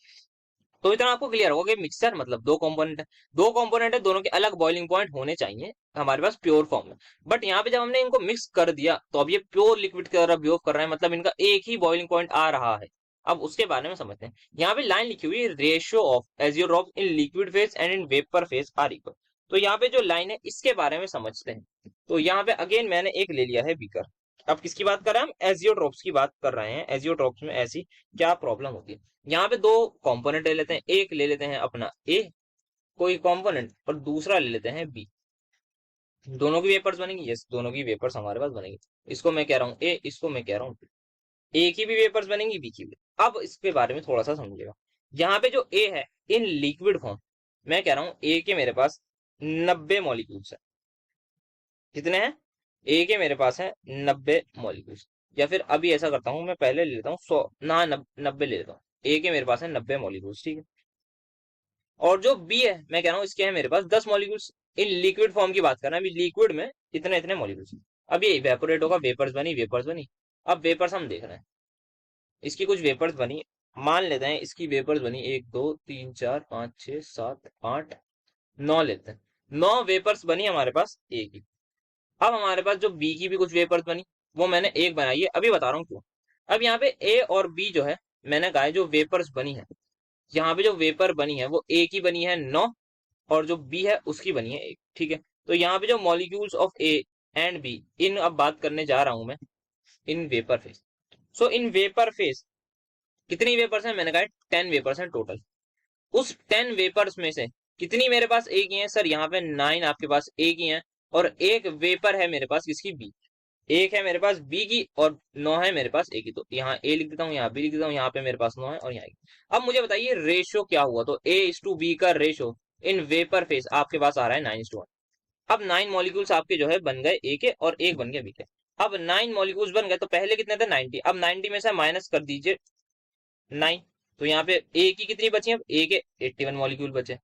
तो इतना आपको क्लियर होगा कि मिक्सर मतलब दो कंपोनेंट है, दो कंपोनेंट है, दोनों के अलग बॉइलिंग पॉइंट होने चाहिए हमारे पास प्योर फॉर्म में। बट यहाँ पे जब हमने इनको मिक्स कर दिया, तो अब ये प्योर लिक्विड की तरह बिहेव कर रहे हैं, मतलब इनका एक ही बॉइलिंग पॉइंट आ रहा है। अब उसके बारे में समझते हैं। यहाँ पे लाइन लिखी हुई है, ratio of azeotropes in liquid phase and in vapour phase are equal. तो यहाँ पे जो लाइन है इसके बारे में समझते हैं। तो यहाँ पे अगेन मैंने एक ले लिया है बीकर। अब किसकी बात कर रहे हैं हम? एजियोट्रोप्स की बात कर रहे हैं। एजियोट्रोप्स में ऐसी क्या प्रॉब्लम होती है? यहाँ पे दो कंपोनेंट ले लेते हैं, एक ले लेते हैं अपना ए कोई कंपोनेंट और दूसरा ले लेते हैं बी। दोनों की वेपर्स बनेंगी, यस दोनों की वेपर्स हमारे पास बनेगी। इसको मैं कह रहा हूँ ए, इसको मैं कह रहा हूँ बी। ए की भी वेपर्स बनेंगी, बी की भी। अब इसके बारे में थोड़ा सा समझिएगा। यहाँ पे जो ए है इन लिक्विड फॉर्म, मैं कह रहा हूँ ए के मेरे पास 90 मॉलिक्यूल्स है। कितने हैं? ए के मेरे पास है 90 मॉलिक्यूल्स। या फिर अभी ऐसा करता हूँ, मैं पहले ले लेता हूँ 100 ना 90 ले लेता हूँ। ए के मेरे पास है 90 मॉलिक्यूल्स, ठीक है। और जो बी है मैं कह रहा हूँ इसके है मेरे पास 10 मॉलिक्यूल्स। इन लिक्विड फॉर्म की बात कर रहे हैं, अभी लिक्विड में इतने इतने मॉलिक्यूल्स। अब ये इवेपोरेट होगा, वेपर्स बनी, वेपर्स बनी। अब वेपर्स हम देख रहे हैं, इसकी कुछ वेपर्स बनी। मान लेते हैं इसकी वेपर्स बनी 1 2 3 4 5 6 7 8 9 लेते हैं। 9 वेपर्स बनी हमारे पास ए की। अब हमारे पास जो बी की भी कुछ वेपर्स बनी, वो मैंने एक बनाई है, अभी बता रहा हूँ क्यों। अब यहाँ पे ए और बी जो है, मैंने कहा है जो वेपर्स बनी है, यहाँ पे जो वेपर बनी है वो ए की बनी है 9 और जो बी है उसकी बनी है 1, ठीक है। तो यहाँ पे जो molecules of A and B, इन अब बात करने जा रहा हूं मैं in vapour phase. So in vapour phase कितनी वेपर्स हैं? मैंने कहा 10 वेपर्स हैं टोटल। उस 10 वेपर्स में से कितनी मेरे पास ए की हैं? सर यहाँ पे 9 आपके पास ए की हैं और एक वेपर है मेरे पास किसकी? बी। एक है मेरे पास बी की और 9 है मेरे पास ए की। तो यहाँ ए लिख देता हूँ, यहाँ बी लिख देता हूँ, यहाँ पे मेरे पास 9 है और यहाँ ए। अब मुझे बताइए रेशियो क्या हुआ? तो ए इज टू बी का रेशियो इन वेपर फेज आपके पास आ रहा है 9:1। अब 9 मॉलिक्यूल्स आपके जो है बन गए ए के और एक बन गया बी के। अब 9 मॉलिक्यूल्स बन गए तो पहले कितने थे? 90। अब 90 में से माइनस कर दीजिए 9। तो यहाँ पे ए की कितनी बची? अब ए के 81 मॉलिक्यूल बचे।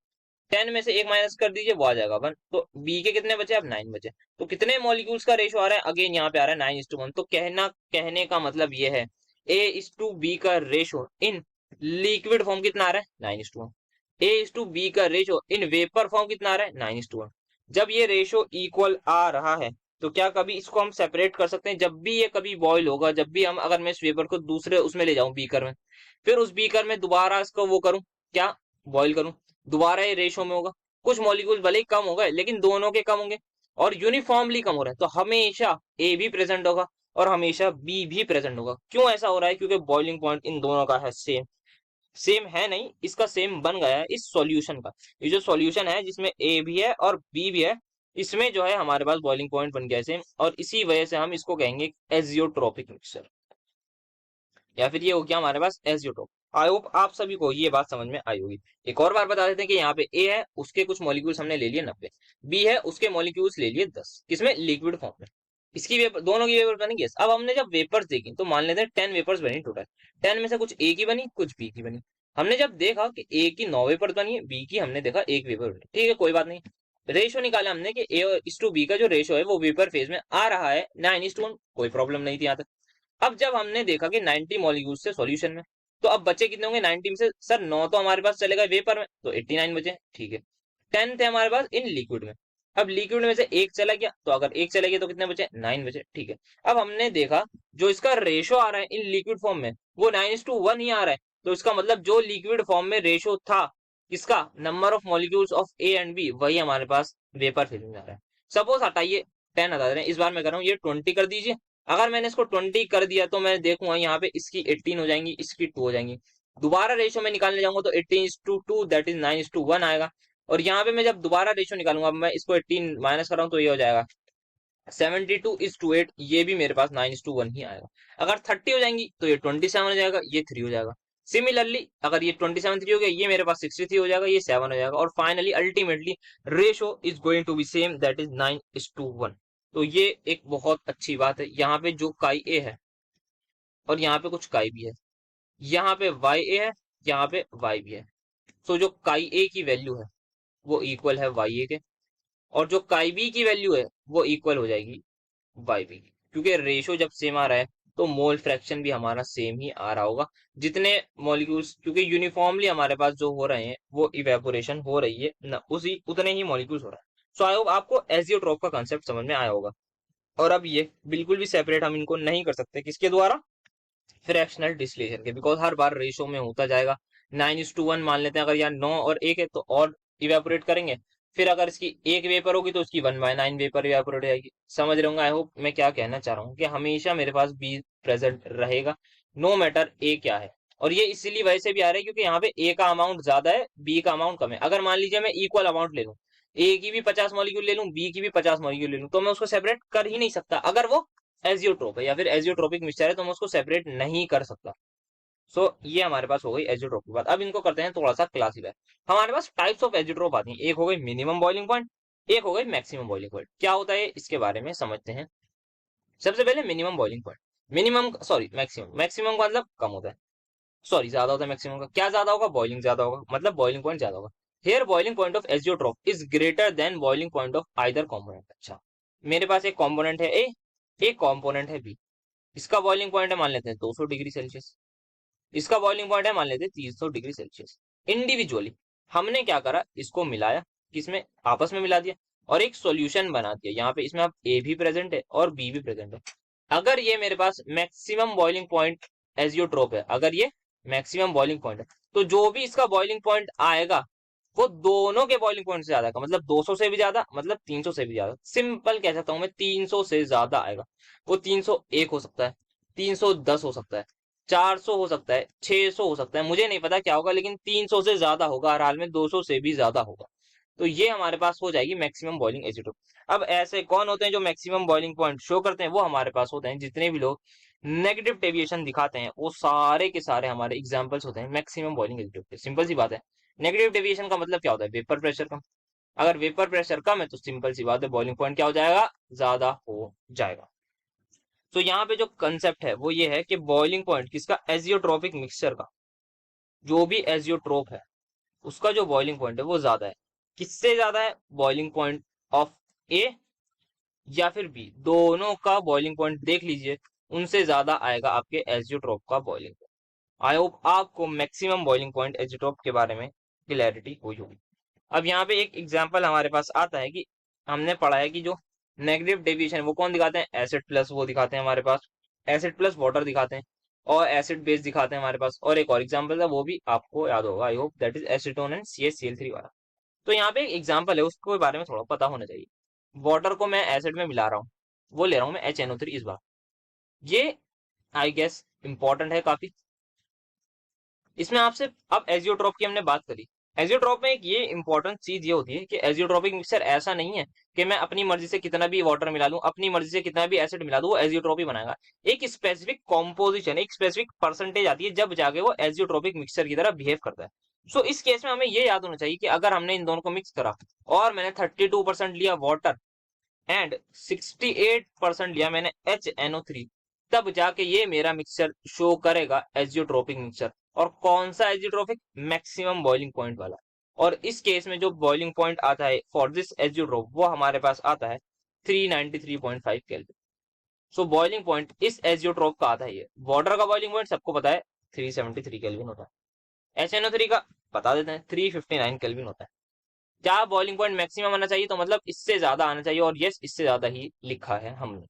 10 में से एक माइनस कर दीजिए, वो आ जाएगा 1। तो बी के कितने बचे? अब 9 बचे। तो कितने मॉलिक्यूल्स का रेशो आ रहा है? अगेन यहाँ पे आ रहा है 9:1। तो कहने का मतलब ये है ए इज टू बी का रेशो इन लिक्विड फॉर्म कितना आ रहा है? 9:1। ए इज टू बी का रेशो इन वेपर फॉर्म कितना आ रहा है? 9:1। जब ये रेशो इक्वल आ रहा है तो क्या कभी इसको हम सेपरेट कर सकते हैं? जब भी ये कभी बॉयल होगा, जब भी हम अगर मैं इस वेपर को दूसरे उसमें ले जाऊं बीकर में, फिर उस बीकर में दोबारा इसको वो करूं, क्या बॉईल करूं, दोबारा ये रेशो में होगा। कुछ मॉलिक्यूल भले ही कम हो गए लेकिन दोनों के कम होंगे और यूनिफॉर्मली कम हो रहा है, तो हमेशा ए भी प्रेजेंट होगा और हमेशा बी भी प्रेजेंट होगा। क्यों ऐसा हो रहा है? क्योंकि बॉइलिंग पॉइंट इन दोनों का है सेम। सेम है नहीं, इसका सेम बन गया है इस सॉल्यूशन का। ये जो सॉल्यूशन है जिसमें ए भी है और बी भी है, इसमें जो है हमारे पास बॉइलिंग पॉइंट बन गया है सेम, और इसी वजह से हम इसको कहेंगे एजियोट्रोपिक मिक्सचर, या फिर ये हो गया हमारे पास एजियोट्रोप। आई होप आप सभी को ये बात समझ में आई होगी। एक और बार बता देते हैं कि यहाँ पे ए है, उसके कुछ मॉलिक्यूल्स हमने ले लिए 90, बी है उसके मॉलिक्यूल्स ले लिए 10, किसमें? लिक्विड फॉर्म में। इसकी वेपर, दोनों की वेपर बनेगी। अब हमने जब वेपर्स देखी तो मान लेते हैं 10 वेपर्स बनी टोटल। 10 में से कुछ ए की बनी, कुछ बी की बनी। हमने जब देखा कि ए की 9 वेपर्स बनी है, बी की हमने देखा एक वेपर बनी, ठीक है कोई बात नहीं। रेशो निकाला हमने कि ए इस टू बी का जो रेशो है वो वेपर फेज में आ रहा है 9:1, कोई प्रॉब्लम नहीं थी यहाँ तक। अब जब हमने देखा कि 90 मॉलिक्यूल्स से सॉल्यूशन में, तो अब बचे कितने होंगे 90 में से? सर 9 तो हमारे पास चले गए वेपर में, तो 89 बचे, ठीक है। 10 थे हमारे पास इन लिक्विड में। अब लिक्विड में से एक चला गया, तो अगर एक चला गया तो कितने बचे? 9 बचे, ठीक है। अब हमने देखा जो इसका रेशो आ रहा है इन लिक्विड फॉर्म में वो 9:1 ही आ रहा है। तो इसका मतलब जो लिक्विड फॉर्म में रेशो था इसका number of molecules of A and B, वही हमारे पास वेपर फेज में आ रहा है। सपोज हटाइए 10 हटा दे रहे हैं, इस बार मैं कर रहा हूँ ये 20 कर दीजिए। अगर मैंने इसको 20 कर दिया तो मैं देखूंगा यहाँ पे इसकी 18 हो जाएंगी, इसकी 2 हो जाएंगी। दोबारा रेशो में निकालने जाऊंगा तो 18:2 दैट इज 9:1 आएगा। और यहाँ पे मैं जब दोबारा रेशो निकालूंगा, मैं इसको 18 माइनस कर रहा हूँ तो ये हो जाएगा 72:8, ये भी मेरे पास 9:1 ही आएगा। अगर 30 हो जाएंगी तो ये 27 हो जाएगा, ये 3 हो जाएगा। सिमिलरली अगर ये 27 3 हो गया, ये मेरे पास 63 हो जाएगा, ये 7 हो जाएगा। और finally ultimately ratio is going to be same that is 9:1। तो ये एक बहुत अच्छी बात है। यहाँ पे जो काई ए है और यहाँ पे कुछ काई बी है, यहाँ पे वाई ए है, यहाँ पे वाई बी है। सो जो काई ए की वैल्यू है वो इक्वल है वाई ए के, और जो काई बी की वैल्यू है वो इक्वल हो जाएगी वाई बी की। क्योंकि रेशो जब सेम आ रहा है तो मोल फ्रैक्शन भी हमारा सेम ही आ रहा होगा। जितने मॉलिक्यूल्स, क्योंकि यूनिफॉर्मली हमारे पास जो हो रहे हैं वो इवेपोरेशन हो रही है ना, उसी उतने ही मॉलिक्यूल्स हो रहा है। सो आई होप आपको एजियोट्रॉप का कंसेप्ट समझ में आया होगा। और अब ये बिल्कुल भी सेपरेट हम इनको नहीं कर सकते, किसके द्वारा? फ्रैक्शनल डिस्टिलेशन के, बिकॉज हर बार रेशो में होता जाएगा। 9:1 मान लेते हैं, अगर यहाँ 9 और 1 है तो और इवेपोरेट करेंगे, फिर अगर इसकी एक वेपर होगी तो उसकी 1/9 वेपर इवेपोरेट हो जाएगी। समझ रहे होंगे आई होप मैं क्या कहना चाह रहा हूँ, कि हमेशा मेरे पास बी प्रेजेंट रहेगा, नो मैटर ए क्या है। और ये इसीलिए वैसे भी आ रहा है क्योंकि यहाँ पे ए का अमाउंट ज्यादा है, बी का अमाउंट कम है। अगर मान लीजिए मैं इक्वल अमाउंट ले लूँ, ए की भी 50 मॉलिक्यूल ले लूँ, बी की भी 50 मॉलिक्यूल ले लूँ, तो मैं उसको सेपरेट कर ही नहीं सकता। अगर वो एजियोट्रोप है या फिर एजियोट्रोपिक मिक्सचर है तो मैं उसको सेपरेट नहीं कर सकता। सो ये हमारे पास हो गई एजियोट्रोप की बात। अब इनको करते हैं थोड़ा सा क्लासिफाई। हमारे पास टाइप्स ऑफ एजियोट्रोप आती हैं, एक हो गई मिनिमम बॉइलिंग पॉइंट, एक हो गई मैक्सिमम बॉइलिंग पॉइंट। क्या होता है इसके बारे में समझते हैं। सबसे पहले minimum boiling point, minimum sorry maximum, maximum का मतलब कम होता है, सॉरी ज्यादा होता है मैक्सिमम का। क्या ज्यादा होगा, बॉइलिंग ज्यादा होगा, मतलब बॉइलिंग पॉइंट ज्यादा होगा। Here boiling point of azeotrope is greater than boiling point of either component. अच्छा, मेरे पास एक कॉम्पोनेंट है ए, एक कॉम्पोनेंट है बी, इसका बॉइलिंग पॉइंट है मान लेते हैं 200 डिग्री सेल्सियस, इसका बॉइलिंग पॉइंट है मान लेते हैं 300 डिग्री सेल्सियस। इंडिविजुअली हमने क्या करा, इसको मिलाया, किसमें, आपस में मिला दिया और एक सॉल्यूशन बना दिया। यहाँ पे इसमें अब ए भी प्रेजेंट है और बी भी प्रेजेंट है। अगर ये मेरे पास मैक्सिमम बॉइलिंग पॉइंट एजियोट्रोप है, अगर ये मैक्सिमम बॉइलिंग पॉइंट है, तो जो भी इसका बॉइलिंग पॉइंट आएगा वो दोनों के बॉइलिंग पॉइंट से ज्यादा का, मतलब 200 से भी ज्यादा, मतलब 300 से भी ज्यादा। सिंपल कह सकता हूं मैं, 300 से ज्यादा आएगा। वो 301 हो सकता है, 310 हो सकता है, 400 हो सकता है, 600 हो सकता है, मुझे नहीं पता क्या होगा, लेकिन 300 से ज्यादा होगा हर हाल में, 200 से भी ज्यादा होगा। तो ये हमारे पास हो जाएगी मैक्सिमम बॉइलिंग एजियोट्रोप। अब ऐसे कौन होते हैं जो मैक्सिमम बॉइलिंग पॉइंट शो करते हैं, वो हमारे पास होते हैं जितने भी लोग नेगेटिव डेविएशन दिखाते हैं, वो सारे के सारे हमारे एग्जांपल्स होते हैं मैक्सिमम बॉइलिंग एजियोट्रोप के। सिंपल सी बात है। नेगेटिव डेविएशन का मतलब क्या होता है, वेपर प्रेशर कम। अगर वेपर प्रेशर कम है तो सिंपल सी बात है, बॉइलिंग पॉइंट क्या हो जाएगा, ज्यादा हो जाएगा। तो यहाँ पे जो कंसेप्ट है वो ये है कि बॉइलिंग पॉइंट किसका, एजियोट्रोपिक मिक्सचर का, जो भी एजियोट्रोप है उसका जो बॉइलिंग पॉइंट है वो ज्यादा है। किससे ज्यादा है, बॉइलिंग पॉइंट ऑफ ए या फिर बी, दोनों का बॉइलिंग पॉइंट देख लीजिए, उनसे ज्यादा आएगा आपके एजियोट्रोप का बॉइलिंग पॉइंट। आई होप आपको मैक्सिमम बॉइलिंग पॉइंट एजियोट्रोप के बारे में क्लैरिटी हुई होगी। अब यहाँ पे एक एग्जांपल हमारे पास आता है कि हमने पढ़ा है कि जो नेगेटिव डेविएशन वो कौन दिखाते हैं, एसिड प्लस वो दिखाते हैं हमारे पास, एसिड प्लस वाटर दिखाते हैं, और एसिड बेस दिखाते हैं हमारे पास। और एक और एग्जांपल है वो भी आपको याद होगा, I hope, that is acetone and CaCl3 वाला। तो यहाँ पे एक एग्जांपल है, उसके बारे में थोड़ा पता होना चाहिए। वाटर को मैं एसिड में मिला रहा हूँ, वो ले रहा हूँ मैं HNO3 इस बार। ये आई गेस इंपॉर्टेंट है काफी। इसमें आपसे अब एजियोट्रोप की हमने बात करी। एजियोट्रोप में एक ये इंपॉर्टेंट चीज ये होती है कि एजियोट्रोपिक मिक्सचर ऐसा नहीं है कि मैं अपनी मर्जी से कितना भी वाटर मिला लूं, अपनी मर्जी से कितना भी एसिड मिला दूं, वो एजियोट्रोप ही बनाएगा। एक स्पेसिफिक कॉम्पोजिशन, एक स्पेसिफिक परसेंटेज आती है जब जाके वो एजियोट्रोपिक मिक्सचर की तरह बिहेव करता है। सो इस केस में हमें ये याद होना चाहिए कि अगर हमने इन दोनों को मिक्स करा और मैंने 32% लिया वाटर एंड 68% लिया मैंने HNO3, तब जाके ये मेरा मिक्सचर शो करेगा एजियोट्रोपिक मिक्सचर। और कौन सा एजियोट्रोपिक, मैक्सिमम बॉइलिंग पॉइंट वाला। और इस केस में जो बॉइलिंग पॉइंट आता है फॉर दिस एजियोट्रोप वो हमारे पास आता है 393.5 केल्विन। सो बॉइलिंग पॉइंट इस एजियोट्रोप का आता है ये। वाटर का बॉइलिंग पॉइंट सबको पता है 373 केल्विन होता है, HNO3 का बता देते हैं 359 केल्विन होता है। क्या बॉइलिंग पॉइंट मैक्सिमम आना चाहिए, तो मतलब इससे ज्यादा आना चाहिए, और यस इससे ज्यादा ही लिखा है हमने।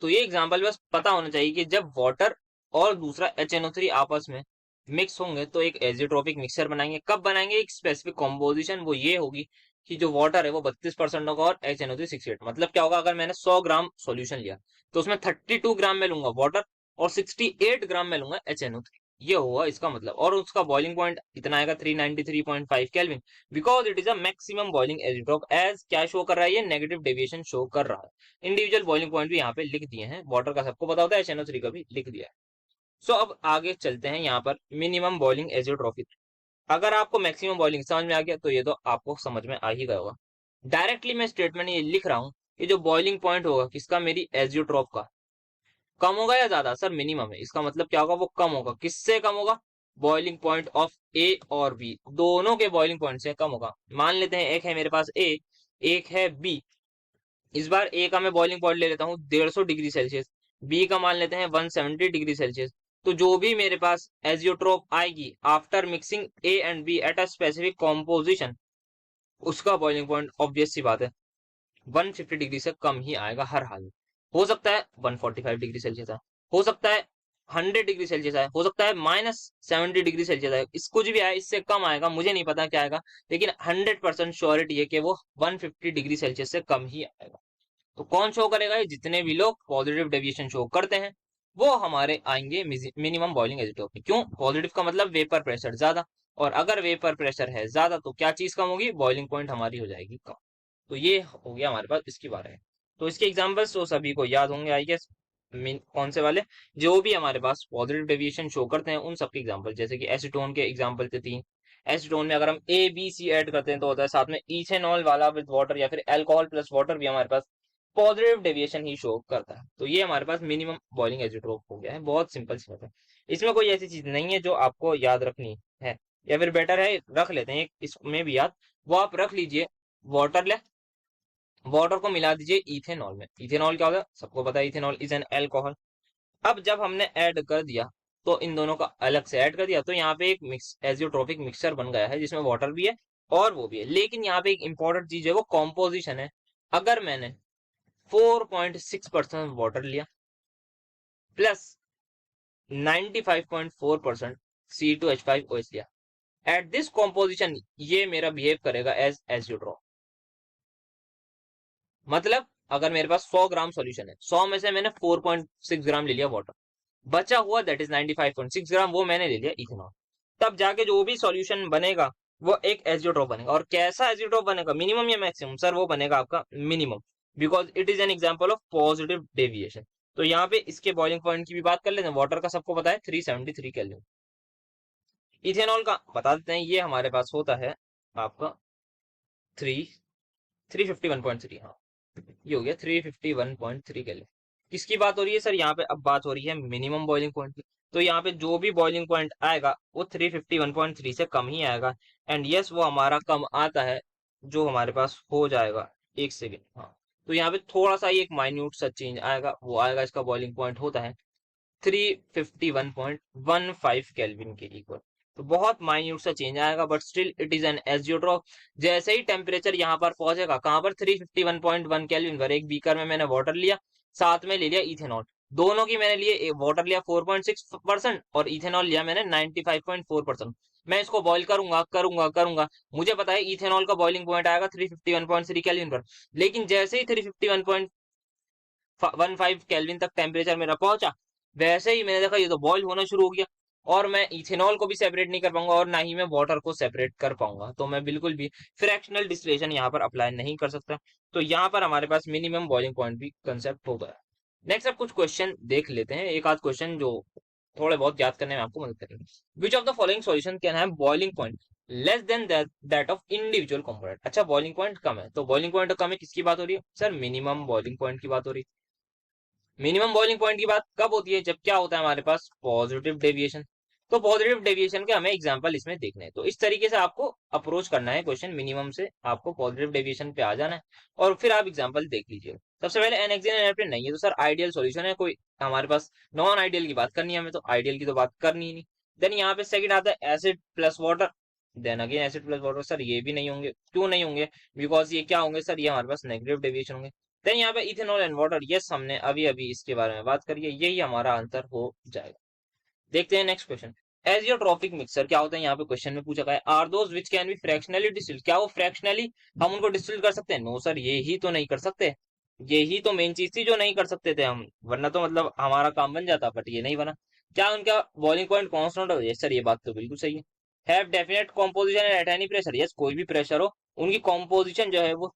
तो ये एग्जांपल बस पता होना चाहिए कि जब वाटर और दूसरा HNO3 आपस में मिक्स होंगे तो एक एजियोट्रोपिक मिक्सचर बनाएंगे। कब बनाएंगे, एक स्पेसिफिक कॉम्पोजिशन वो ये होगी कि जो वाटर है वो 32% होगा और HNO3 68। मतलब क्या होगा, अगर मैंने 100 ग्राम सॉल्यूशन लिया तो उसमें 32 ग्राम में लूंगा वाटर और 68 ग्राम में लूंगा HNO3, ये होगा इसका मतलब। और उसका बॉइलिंग पॉइंट कितना आएगा, 393.5 kelvin, because it is a maximum boiling azeotrope. As क्या शो कर रहा है, ये नेगेटिव डेविएशन शो कर रहा है। इंडिविजुअल बॉइलिंग पॉइंट भी यहाँ पे लिख दिए हैं, वाटर का सबको पता होता है, HNO3 का भी लिख दिया है। सो अब आगे चलते हैं यहाँ पर मिनिमम बॉइलिंग एजियोट्रोफी। अगर आपको मैक्सिमम बॉइलिंग समझ में आ गया तो ये तो आपको समझ में आ ही गया होगा। डायरेक्टली मैं स्टेटमेंट ये लिख रहा हूँ कि जो बॉइलिंग पॉइंट होगा किसका, मेरी एजियोट्रोप का, कम होगा या ज्यादा, सर मिनिमम है, इसका मतलब क्या होगा, वो कम होगा। किससे कम होगा, बॉइलिंग पॉइंट ऑफ ए और बी, दोनों के बॉइलिंग पॉइंट से कम होगा। मान लेते हैं एक है मेरे पास ए, एक है बी। इस बार ए का मैं बॉइलिंग पॉइंट ले लेता हूँ 150 डिग्री सेल्सियस, बी का मान लेते हैं 170 डिग्री सेल्सियस। तो जो भी मेरे पास एजियोट्रोप आएगी after mixing A and B at a specific composition, उसका बॉइलिंग पॉइंट ऑब्वियस सी बात है 150 डिग्री से कम ही आएगा हर हाल में। हो सकता है 145 डिग्री सेल्सियस है, हो सकता है 100 डिग्री सेल्सियस आए, हो सकता है -70 डिग्री सेल्सियस आए, इस कुछ भी आए, इससे कम आएगा, मुझे नहीं पता क्या आएगा, लेकिन 100% श्योरिटी है कि वो 150 डिग्री सेल्सियस से कम ही आएगा। तो कौन शो करेगा? ये जितने भी लोग पॉजिटिव डेविएशन शो करते हैं वो हमारे आएंगे मिनिमम बॉइलिंग एजिटोप में। क्यों? पॉजिटिव का मतलब वेपर प्रेशर ज्यादा, और अगर वेपर प्रेशर है ज्यादा तो क्या चीज कम होगी? बॉइलिंग पॉइंट हमारी हो जाएगी कम। तो ये हो गया हमारे पास इसके बारे में। तो इसके एग्जांपल्स तो सभी को याद होंगे आई गेस। कौन से वाले? जो भी हमारे पास पॉजिटिव डेविएशन शो करते हैं उन सबके एग्जांपल, जैसे कि एसीटोन के एग्जांपल थे 3। एसीटोन में अगर हम ए बी सी ऐड करते हैं तो होता है, साथ में इथेनॉल वाला विद वाटर या फिर अल्कोहल प्लस वाटर भी हमारे पास पॉजिटिव डेविएशन ही शो करता है। तो ये हमारे पास मिनिमम बॉइलिंग एजिटोप हो गया है। बहुत सिंपल सी बात है, इसमें कोई ऐसी चीज नहीं है जो आपको याद रखनी है, या फिर बेटर है रख लेते हैं इसमें भी याद। वो आप रख लीजिए, वाटर ले, वाटर को मिला दीजिए इथेनॉल में। इथेनॉल क्या होता है? सबको पता है, इथेनॉल इज एन अल्कोहल। अब जब हमने ऐड कर दिया तो इन दोनों का अलग से ऐड कर दिया, तो यहाँ पे एक मिक्स एजियोट्रोपिक मिक्सचर बन गया है जिसमें वाटर भी है और वो भी है। लेकिन यहाँ पे एक इंपॉर्टेंट चीज है, वो कॉम्पोजिशन है। अगर मैंने 4.6% वाटर लिया प्लस 95.4% C2H5OH लिया, एट दिस कॉम्पोजिशन ये मेरा बिहेव करेगा एज एजियोट्रोप। मतलब अगर मेरे पास 100 ग्राम सॉल्यूशन है, 100 में से मैंने 4.6 ग्राम ले लिया वाटर, बचा हुआ दैट इज 95.6 ग्राम वो मैंने ले लिया इथेनॉल, तब जाके जो भी सॉल्यूशन बनेगा वो एक एजियोट्रोप बनेगा। और कैसा एजियोट्रोप बनेगा? मिनिमम या मैक्सिमम? सर वो बनेगा आपका minimum, because it is an example of positive deviation. तो यहाँ पे इसके बॉइलिंग पॉइंट की भी बात कर लेते हैं। वाटर का सबको पता है 373 केल्विन। इथेनॉल का बता देते हैं, ये हमारे पास होता है आपका 351.3। हाँ, ये हो गया 351.3 केल्विन। किसकी बात हो रही है सर? यहाँ पे अब बात हो रही है मिनिमम बॉइलिंग पॉइंट की। तो यहाँ पे जो भी बॉइलिंग पॉइंट आएगा वो 351.3 से कम ही आएगा। एंड यस वो हमारा कम आता है, जो हमारे पास हो जाएगा 1 सेकेंड। हाँ, तो यहाँ पे थोड़ा सा ही एक माइन्यूट सा चेंज आएगा, वो आएगा इसका बॉइलिंग पॉइंट होता है 351.15 केल्विन के इक्वल। तो बहुत माइन्यूट सा चेंज आएगा, but still it is an azeotrope. जैसे ही टेम्परेचर यहाँ पर पहुंचेगा, कहां पर? 351.1 केल्विन पर। एक बीकर में मैंने वाटर लिया, साथ में ले लिया इथेनॉल, दोनों की मैंने लिए, वाटर लिया 4.6% और इथेनॉल लिया मैंने 95.4%। मैं इसको बॉइल करूंगा करूंगा करूंगा, मुझे पता है इथेनॉल का बॉइलिंग पॉइंट आएगा 351.3 केल्विन पर। लेकिन जैसे ही 351.15 केल्विन तक टेम्परेचर मेरा पहुंचा, वैसे ही मैंने देखा ये तो बॉईल होना शुरू हो गया, और मैं इथेनॉल को भी सेपरेट नहीं कर पाऊंगा और ना ही मैं वाटर को सेपरेट कर पाऊंगा। तो मैं बिल्कुल भी फ्रैक्शनल डिस्टिलेशन यहाँ पर अप्लाई नहीं कर सकता। तो यहाँ पर हमारे पास मिनिमम बॉइलिंग पॉइंट भी कंसेप्ट होता है। नेक्स्ट अब कुछ क्वेश्चन देख लेते हैं, एक आध क्वेश्चन जो थोड़े बहुत याद करने में आपको मदद करेंगे। विच of the following solution can have boiling point less than that of individual component? अच्छा, बॉइलिंग पॉइंट कम है, तो बॉइलिंग पॉइंट कम है, किसकी बात हो रही है सर? मिनिमम बॉइलिंग पॉइंट की बात हो रही है। मिनिमम बॉइलिंग पॉइंट की बात कब होती है? जब क्या होता है हमारे पास? Positive deviation. तो पॉजिटिव डेविएशन के हमें एग्जांपल इसमें देखने हैं। तो इस तरीके से आपको अप्रोच करना है क्वेश्चन, मिनिमम से आपको पॉजिटिव डेविएशन पे आ जाना है और फिर आप एग्जांपल देख लीजिए। सबसे पहले एनहेक्सेन एनएफिन नहीं है तो सर आइडियल सॉल्यूशन है कोई हमारे पास। नॉन आइडियल की बात करनी है हमें, तो आइडियल की तो बात करनी ही नहीं। देन यहाँ पे सेकंड आता है acid plus water. Then again acid plus water, sir ये भी नहीं होंगे। क्यों नहीं होंगे? बिकॉज ये क्या होंगे सर? ये हमारे पास नेगेटिव डेविएशन होंगे। देन यहाँ पे इथेनॉल एंड वाटर, यस हमने अभी अभी इसके बारे में बात करी है, यही हमारा आंसर हो जाएगा। देखते हैं नेक्स्ट क्वेश्चन। एजियोट्रोपिक मिक्सर क्या होता है? यहाँ पे क्वेश्चन में पूछा गया है are those which can be fractionally distilled, क्या वो फ्रैक्शनली हम उनको डिस्टिल कर सकते हैं? नो सर, ये ही तो नहीं कर सकते। यही तो मेन चीज थी जो नहीं कर सकते थे हम, वरना तो मतलब हमारा काम बन जाता, बट ये नहीं बना। क्या उनका बॉइलिंग पॉइंट कांस्टेंट हो? यस सर, ये बात तो बिल्कुल सही है। Have definite composition at any pressure, yes कोई भी प्रेशर हो उनकी कॉम्पोजिशन जो है वो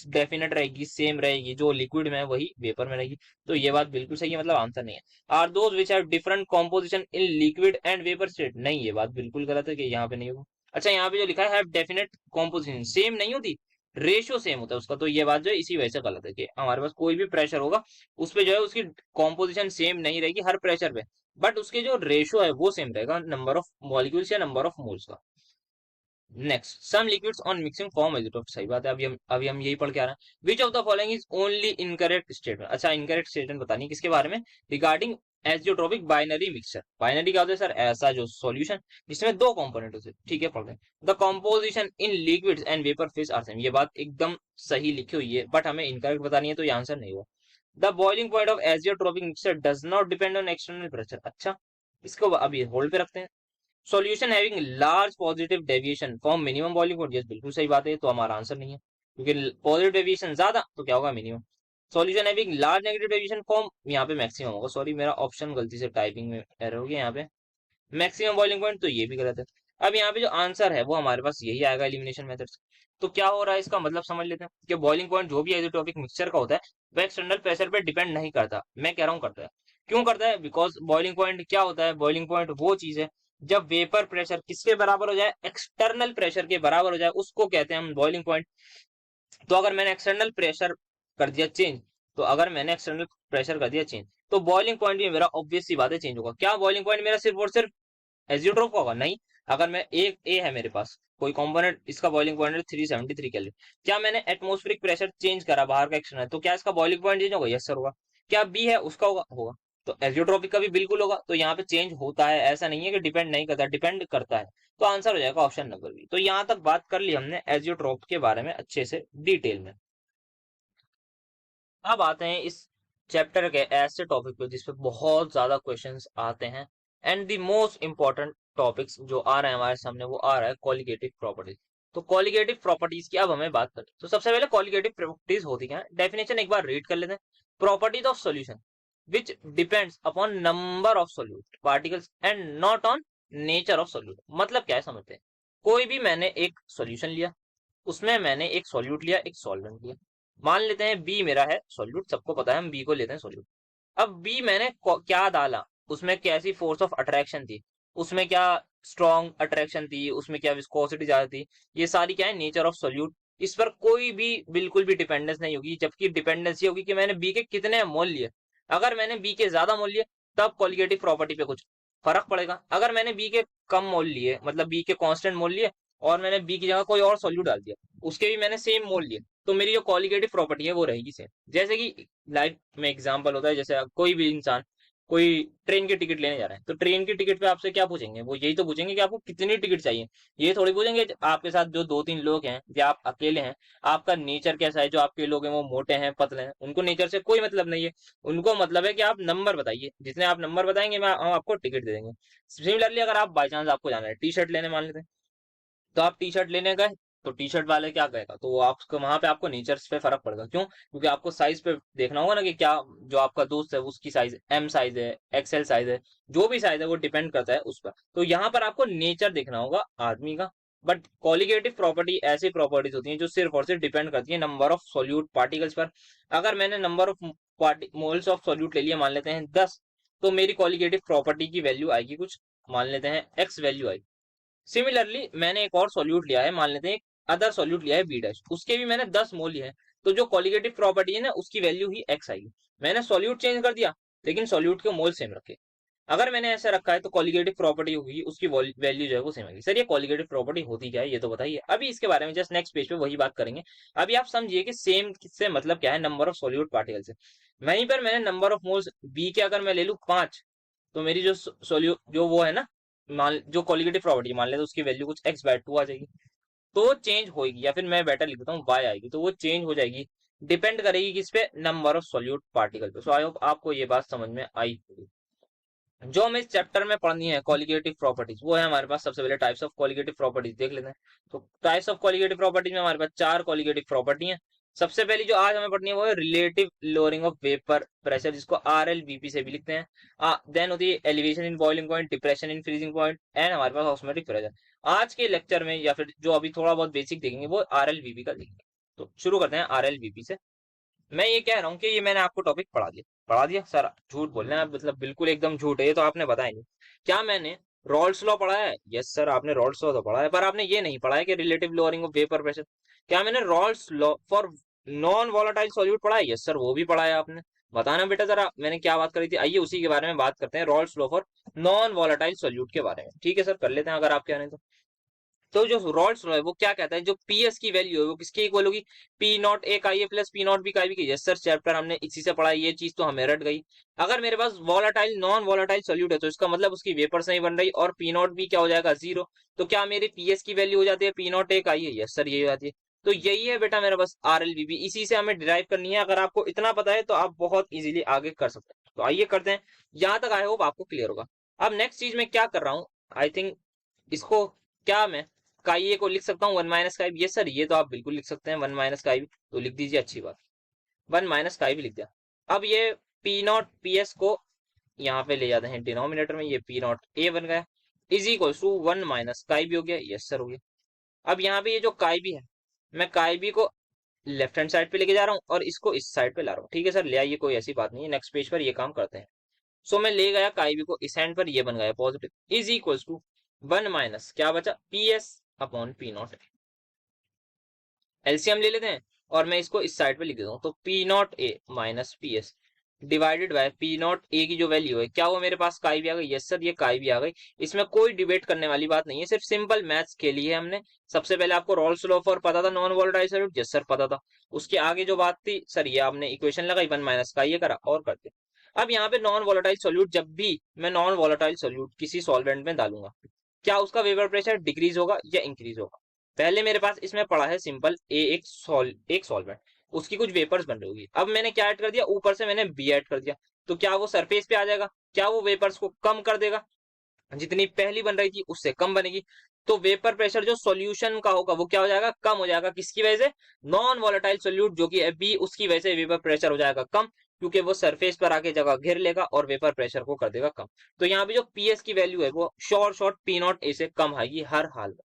डेफिनेट रहेगी, सेम रहेगी, जो लिक्विड में है वही वेपर में रहेगी। तो ये बात बिल्कुल सही है, मतलब आंसर नहीं है। Are those which have different composition in liquid and vapour state, नहीं ये बात बिल्कुल गलत है कि यहाँ पे नहीं होगा। अच्छा, यहाँ पे जो लिखा है डेफिनेट कॉम्पोजिशन, सेम नहीं होती, रेशियो सेम होता है उसका। तो ये बात जो है इसी वजह से गलत है कि हमारे पास कोई भी प्रेशर होगा उस पे जो है उसकी कॉम्पोजिशन सेम नहीं रहेगी हर प्रेशर पे, बट उसके जो रेशियो है वो सेम रहेगा, नंबर ऑफ मॉलिक्यूल्स या नंबर ऑफ मोल्स का। Next, some liquids on mixing form azeotrope, सही बात है, अभी हम यही पढ़ के आ रहे हैं। Which of the following is only incorrect statement, अच्छा इनकरेक्ट स्टेटमेंट बतानी है किसके बारे में? Regarding azeotropic binary mixture. Binary क्या होता है सर? ऐसा जो सॉल्यूशन जिसमें दो कंपोनेंट होते हैं, ठीक है पढ़ रहे हैं। The composition in liquids and vapour phase are same, ये बात एकदम सही लिखी हुई है, बट हमें इनकरेक्ट बतानी है तो ये आंसर नहीं हुआ। The boiling point of azeotropic mixture does not depend on external pressure. अच्छा, इसको अभी होल्ड पे रखते हैं। Solution having large positive deviation from minimum boiling point, yes बिल्कुल सही बात है, तो हमारा आंसर नहीं है, क्योंकि पॉजिटिव डेविएशन ज्यादा तो क्या होगा, minimum. Solution having large negative deviation from, यहाँ पे मैक्सिमम होगा, सॉरी मेरा ऑप्शन गलती से टाइपिंग में एरर हो गया, यहाँ पे मैक्सिमम बॉइलिंग पॉइंट, तो ये भी गलत है। अब यहाँ पे जो आंसर है वो हमारे पास यही आएगा एलिमिनेशन मेथड से। तो क्या हो रहा है, इसका मतलब समझ लेते हैं कि बॉइलिंग पॉइंट जो भी आइसोटोपिक मिक्सचर का होता है वह एक्सटर्नल प्रेशर पे डिपेंड नहीं करता। मैं कह रहा हूँ करता है। क्यों करता है? बिकॉज बॉइलिंग पॉइंट क्या होता है, बॉइलिंग पॉइंट वो चीज है जब वेपर प्रेशर किसके बराबर हो जाए, एक्सटर्नल प्रेशर के बराबर हो जाए, उसको कहते हैं हम बॉइलिंग पॉइंट। तो अगर मैंने एक्सटर्नल प्रेशर कर दिया चेंज, तो अगर मैंने एक्सटर्नल प्रेशर कर दिया चेंज, तो बॉइलिंग पॉइंट भी मेरा ऑब्वियस सी बात है चेंज होगा। क्या बॉइलिंग पॉइंट मेरा सिर्फ और सिर्फ एजियोट्रोप का होगा? नहीं। अगर मैं एक ए है मेरे पास कोई कंपोनेंट, इसका बॉइलिंग पॉइंट है 373 केल्विन, क्या मैंने एटमॉस्फेरिक प्रेशर चेंज करा बाहर का एक्सटर्नल, तो क्या इसका बॉइलिंग पॉइंट चेंज होगा? यस सर होगा। क्या बी है उसका होगा? होगा। तो एजियोट्रोपिक का भी बिल्कुल होगा। तो यहाँ पे चेंज होता है, ऐसा नहीं है कि डिपेंड नहीं करता, डिपेंड करता है। तो आंसर हो जाएगा ऑप्शन नंबर बी। तो यहाँ तक बात कर ली हमने एजियोट्रोप के बारे में अच्छे से डिटेल में। अब आते हैं इस चैप्टर के ऐसे टॉपिक पे जिसपे बहुत ज्यादा क्वेश्चंस आते हैं, and the most important topics जो आ रहे हैं हमारे सामने वो आ रहा है कॉलिगेटिव प्रॉपर्टीज। तो कॉलिगेटिव प्रॉपर्टीज की अब हमें बात करें तो सबसे पहले कॉलिगेटिव प्रॉपर्टीज होती क्या है, डेफिनेशन एक बार रीड कर लेते हैं। Properties of solution which depends upon number of solute particles and not on nature of solute. मतलब क्या है समझते हैं। कोई भी मैंने एक सॉल्यूशन लिया, उसमें मैंने एक सॉल्यूट लिया, एक सॉल्वेंट लिया। मान लेते हैं बी मेरा है सॉल्यूट, सबको पता है हम बी को लेते हैं सॉल्यूट। अब बी मैंने क्या डाला, उसमें कैसी फोर्स ऑफ अट्रैक्शन थी, उसमें क्या स्ट्रॉन्ग अट्रैक्शन थी, उसमें क्या विस्कोसिटी ज्यादा थी, ये सारी क्या है नेचर ऑफ सॉल्यूट। इस पर कोई भी बिल्कुल भी डिपेंडेंस नहीं होगी, जबकि डिपेंडेंस ये होगी कि मैंने बी के कितने मोल लिए। अगर मैंने बी के ज्यादा मोल लिए तब कॉलिगेटिव प्रॉपर्टी पे कुछ फर्क पड़ेगा। अगर मैंने बी के कम मोल लिए, मतलब बी के कांस्टेंट मोल लिए, और मैंने बी की जगह कोई और सॉल्यूट डाल दिया, उसके भी मैंने सेम मोल लिए, तो मेरी जो कॉलिगेटिव प्रॉपर्टी है वो रहेगी सेम। जैसे कि लाइफ में एग्जांपल होता है, जैसे कोई भी इंसान कोई ट्रेन की टिकट लेने जा रहा है, तो ट्रेन की टिकट पे आपसे क्या पूछेंगे, वो यही तो पूछेंगे कि आपको कितनी टिकट चाहिए। ये थोड़ी पूछेंगे आपके साथ जो दो तीन लोग हैं या आप अकेले हैं, आपका नेचर कैसा है, जो आपके लोग हैं वो मोटे हैं पतले हैं, उनको नेचर से कोई मतलब नहीं है। उनको मतलब है कि आप नंबर बताइए, जितने आप नंबर बताएंगे मैं हम आपको टिकट दे देंगे। सिमिलरली अगर आप बाई चांस आपको जाना है टी शर्ट लेने मान लेते हैं, तो आप टी शर्ट लेने गए, तो टी शर्ट वाले क्या कहेगा, तो वो आपको वहां पे आपको नेचर पे फर्क पड़ेगा। क्यों? क्योंकि आपको साइज पे देखना होगा ना कि क्या जो आपका दोस्त है उसकी साइज एम साइज है, एक्सएल साइज है, जो भी साइज है वो डिपेंड करता है उस पर। तो यहाँ पर आपको नेचर देखना होगा आदमी का। बट कॉलिगेटिव प्रॉपर्टी ऐसी प्रॉपर्टीज होती हैं जो सिर्फ और सिर्फ डिपेंड करती है नंबर ऑफ सोल्यूट पार्टिकल्स पर। अगर मैंने number of moles of solute ले लिया, मान लेते हैं 10, तो मेरी कॉलिगेटिव प्रॉपर्टी की वैल्यू आएगी कुछ, मान लेते हैं एक्स वैल्यू आएगी। सिमिलरली मैंने एक और सॉल्यूट लिया है, मान लेते हैं एक अदर सॉल्यूट लिया है बी डैश, उसके भी मैंने 10 मोल लिए हैं, तो जो कॉलिगेटिव प्रॉपर्टी है ना उसकी वैल्यू ही एक्स आएगी। मैंने सॉल्यूट चेंज कर दिया लेकिन सॉल्यूट के मोल सेम रखे। अगर मैंने ऐसा रखा है तो कॉलिगेटिव प्रॉपर्टी होगी, उसकी वैल्यू जो है वो सेम आएगी। सर ये कॉलिगेटिव प्रॉपर्टी होती क्या है ये तो बताइए। अभी इसके बारे में जस्ट नेक्स्ट पेज पे वही बात करेंगे। अभी आप समझिए कि सेम से मतलब क्या है, नंबर ऑफ सॉल्यूट पार्टिकल से। वहीं पर मैंने नंबर ऑफ मोल्स बी के अगर मैं ले लूं 5, तो मेरी जो सोल्यू जो वो है ना, मान जो कॉलिगेटिव प्रॉपर्टी मान ले तो उसकी वैल्यू कुछ एक्स बाय 2 आ जाएगी। तो वो चेंज होगी, या फिर मैं बेटर लिख देता हूँ वाई आएगी, तो वो चेंज हो जाएगी। डिपेंड करेगी किस पे, नंबर ऑफ सॉल्यूट पार्टिकल पे। सो आई होप आपको ये बात समझ में आई होगी। जो हमें इस चैप्टर में पढ़नी है कॉलिगेटिव प्रॉपर्टीज, वो है हमारे पास सबसे पहले टाइप्स ऑफ कॉलिगेटिव प्रॉपर्टीज देख लेते हैं। तो टाइप्स ऑफ कॉलिगेटिव प्रॉपर्टीज में हमारे पास 4 कॉलिगेटिव प्रॉपर्टी है। सबसे पहली जो आज हमें पढ़नी है वो है relative lowering of vapour pressure, जिसको RLVP से भी लिखते हैं। देन होती है elevation in boiling point, depression in freezing point, and हमारे पास ऑस्मोटिक प्रेशर। आज के लेक्चर में या फिर जो अभी थोड़ा बहुत बेसिक देखेंगे वो RLVP का देखेंगे। तो शुरू करते हैं RLVP से। मैं ये कह रहा हूँ कि ये मैंने आपको टॉपिक पढ़ा दिया सर, झूठ बोल रहे हैं आप, मतलब बिल्कुल एकदम झूठ है ये तो आपने बताया नहीं। क्या मैंने रॉल्स लॉ पढ़ा है? यस सर आपने रॉल्स लॉ तो पढ़ा है, पर आपने ये नहीं पढ़ा है कि relative lowering of vapour pressure. क्या मैंने Rawls law for non volatile solute पढ़ा है? यस सर वो भी पढ़ा है आपने। बताना बेटा जरा मैंने क्या बात करी थी। आइए उसी के बारे में बात करते हैं, Rawls law for non volatile solute के बारे में। ठीक है सर कर लेते हैं अगर आप कह रहे हैं तो जो रॉल्स लॉ है वो क्या कहता है, जो पीएस की वैल्यू है वो किसके इक्वल होगी, पी नॉट ए का आई प्लस पी नॉट बी का आई की। यस सर चैप्टर हमने इसी से पढ़ा है, ये चीज तो हमें रट गई। अगर मेरे पास वॉलेटाइल नॉन वॉलेटाइल सॉल्यूट है तो इसका मतलब उसकी वेपर्स नहीं बन रही, और पी नॉट बी क्या हो जाएगा 0। तो क्या मेरी पीएस की वैल्यू हो जाती है पी नॉट ए का आई है? यस सर ये हो जाती है। तो यही है बेटा मेरा बस RLVP, इसी से हमें डिराइव करनी है। अगर आपको इतना पता है तो आप बहुत इजीली आगे कर सकते हैं। तो आइए करते हैं, यहाँ तक आई होप आपको क्लियर होगा। अब नेक्स्ट चीज मैं क्या कर रहा हूँ, आई थिंक इसको, क्या मैं काई को लिख सकता हूँ 1 माइनस काई? यस सर, ये तो आप बिल्कुल लिख सकते हैं 1 माइनस काई, तो लिख दीजिए, अच्छी बात, 1 माइनस काई भी लिख दिया। अब ये पी नॉट पी एस को यहाँ पे ले जाते हैं डिनोमिनेटर में, ये पी नॉट ए बन गया, इज इक्वल टू 1 माइनस काई भी हो गया, यस सर हो गया। अब यहाँ पे ये जो काई भी है, मैं काई भी को लेफ्ट हैंड साइड पे लेके जा रहा हूँ और इसको इस साइड पे ला रहा हूँ। ठीक है सर, ले आइए, कोई ऐसी बात नहीं है, नेक्स्ट पेज पर ये काम करते हैं। सो मैं ले गया काई भी को इस हैंड पर, ये बन गया positive, is equal to 1 minus क्या बचा, P S upon P naught. LCM ले लेते हैं और मैं इसको इस साइड पे लिख देता हूँ, तो P naught A minus P S divided by P naught ए की जो वैल्यू है, क्या वो मेरे पास काई भी आ गई? यस सर, ये काई भी आ गई। इसमें कोई डिबेट करने वाली बात नहीं है, सिर्फ सिंपल मैथ्स के लिए हमने। सबसे पहले आपको रॉल्स लॉ फॉर पता था non volatile solute? Yes sir पता था। उसके आगे जो बात थी सर, ये आपने इक्वेशन लगाई 1 माइनस का, ये करा और करते। अब यहाँ पे नॉन वोलेटाइल सॉल्यूट, जब भी मैं नॉन वोलेटाइल सॉल्यूट किसी सॉल्वेंट में डालूंगा, क्या उसका वेपर प्रेशर डिक्रीज होगा या इंक्रीज होगा? पहले मेरे पास इसमें पड़ा है सिंपल ए एक सॉल्वेंट, उसकी कुछ वेपर्स बन रही होगी। अब मैंने क्या ऐड कर दिया, ऊपर से मैंने बी ऐड कर दिया, तो क्या वो सरफेस पे आ जाएगा? क्या वो वेपर्स को कम कर देगा? जितनी पहली बन रही थी उससे कम बनेगी। तो वेपर प्रेशर जो सॉल्यूशन का होगा वो क्या हो जाएगा, कम हो जाएगा। किसकी वजह से? नॉन वोलेटाइल सॉल्यूट जो कि है बी, उसकी वजह से वेपर प्रेशर हो जाएगा कम, क्योंकि वो सरफेस पर आके जगह घेर लेगा और वेपर प्रेशर को कर देगा कम। तो यहाँ पे जो पीएस की वैल्यू है वो शॉर्ट पी नॉट ए से कम आएगी हर हाल में।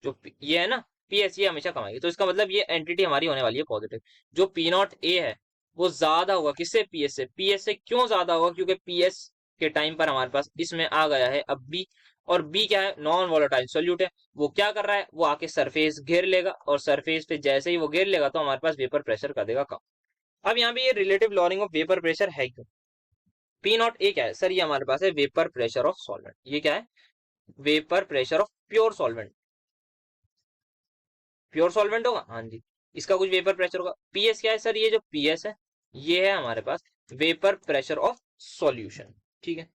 जो ये है ना पीएस, ये हमेशा कम आएगी। तो इसका मतलब ये एंटिटी हमारी होने वाली है पॉजिटिव। जो पी नॉट ए है वो ज्यादा होगा किससे? पीएस से। पीएस से क्यों ज्यादा होगा? क्योंकि पीएस के टाइम पर हमारे पास इसमें आ गया है अब बी, और बी क्या है? नॉन वोलेटाइल सोल्यूट है। वो क्या कर रहा है, वो आके सरफेस घेर लेगा, और सरफेस पे जैसे ही वो घेर लेगा तो हमारे पास वेपर प्रेशर कर देगा कम। अब यहाँ पे ये relative lowering of vapour pressure है क्यों? पी नॉट ए क्या है सर? ये हमारे पास है वेपर प्रेशर ऑफ सॉल्वेंट। ये क्या है? Vapour pressure of pure solvent. Pure solvent होगा, हाँ जी, इसका कुछ वेपर प्रेशर होगा। पीएस क्या है सर? ये जो पीएस है ये है हमारे पास वेपर प्रेशर ऑफ सॉल्यूशन। ठीक है,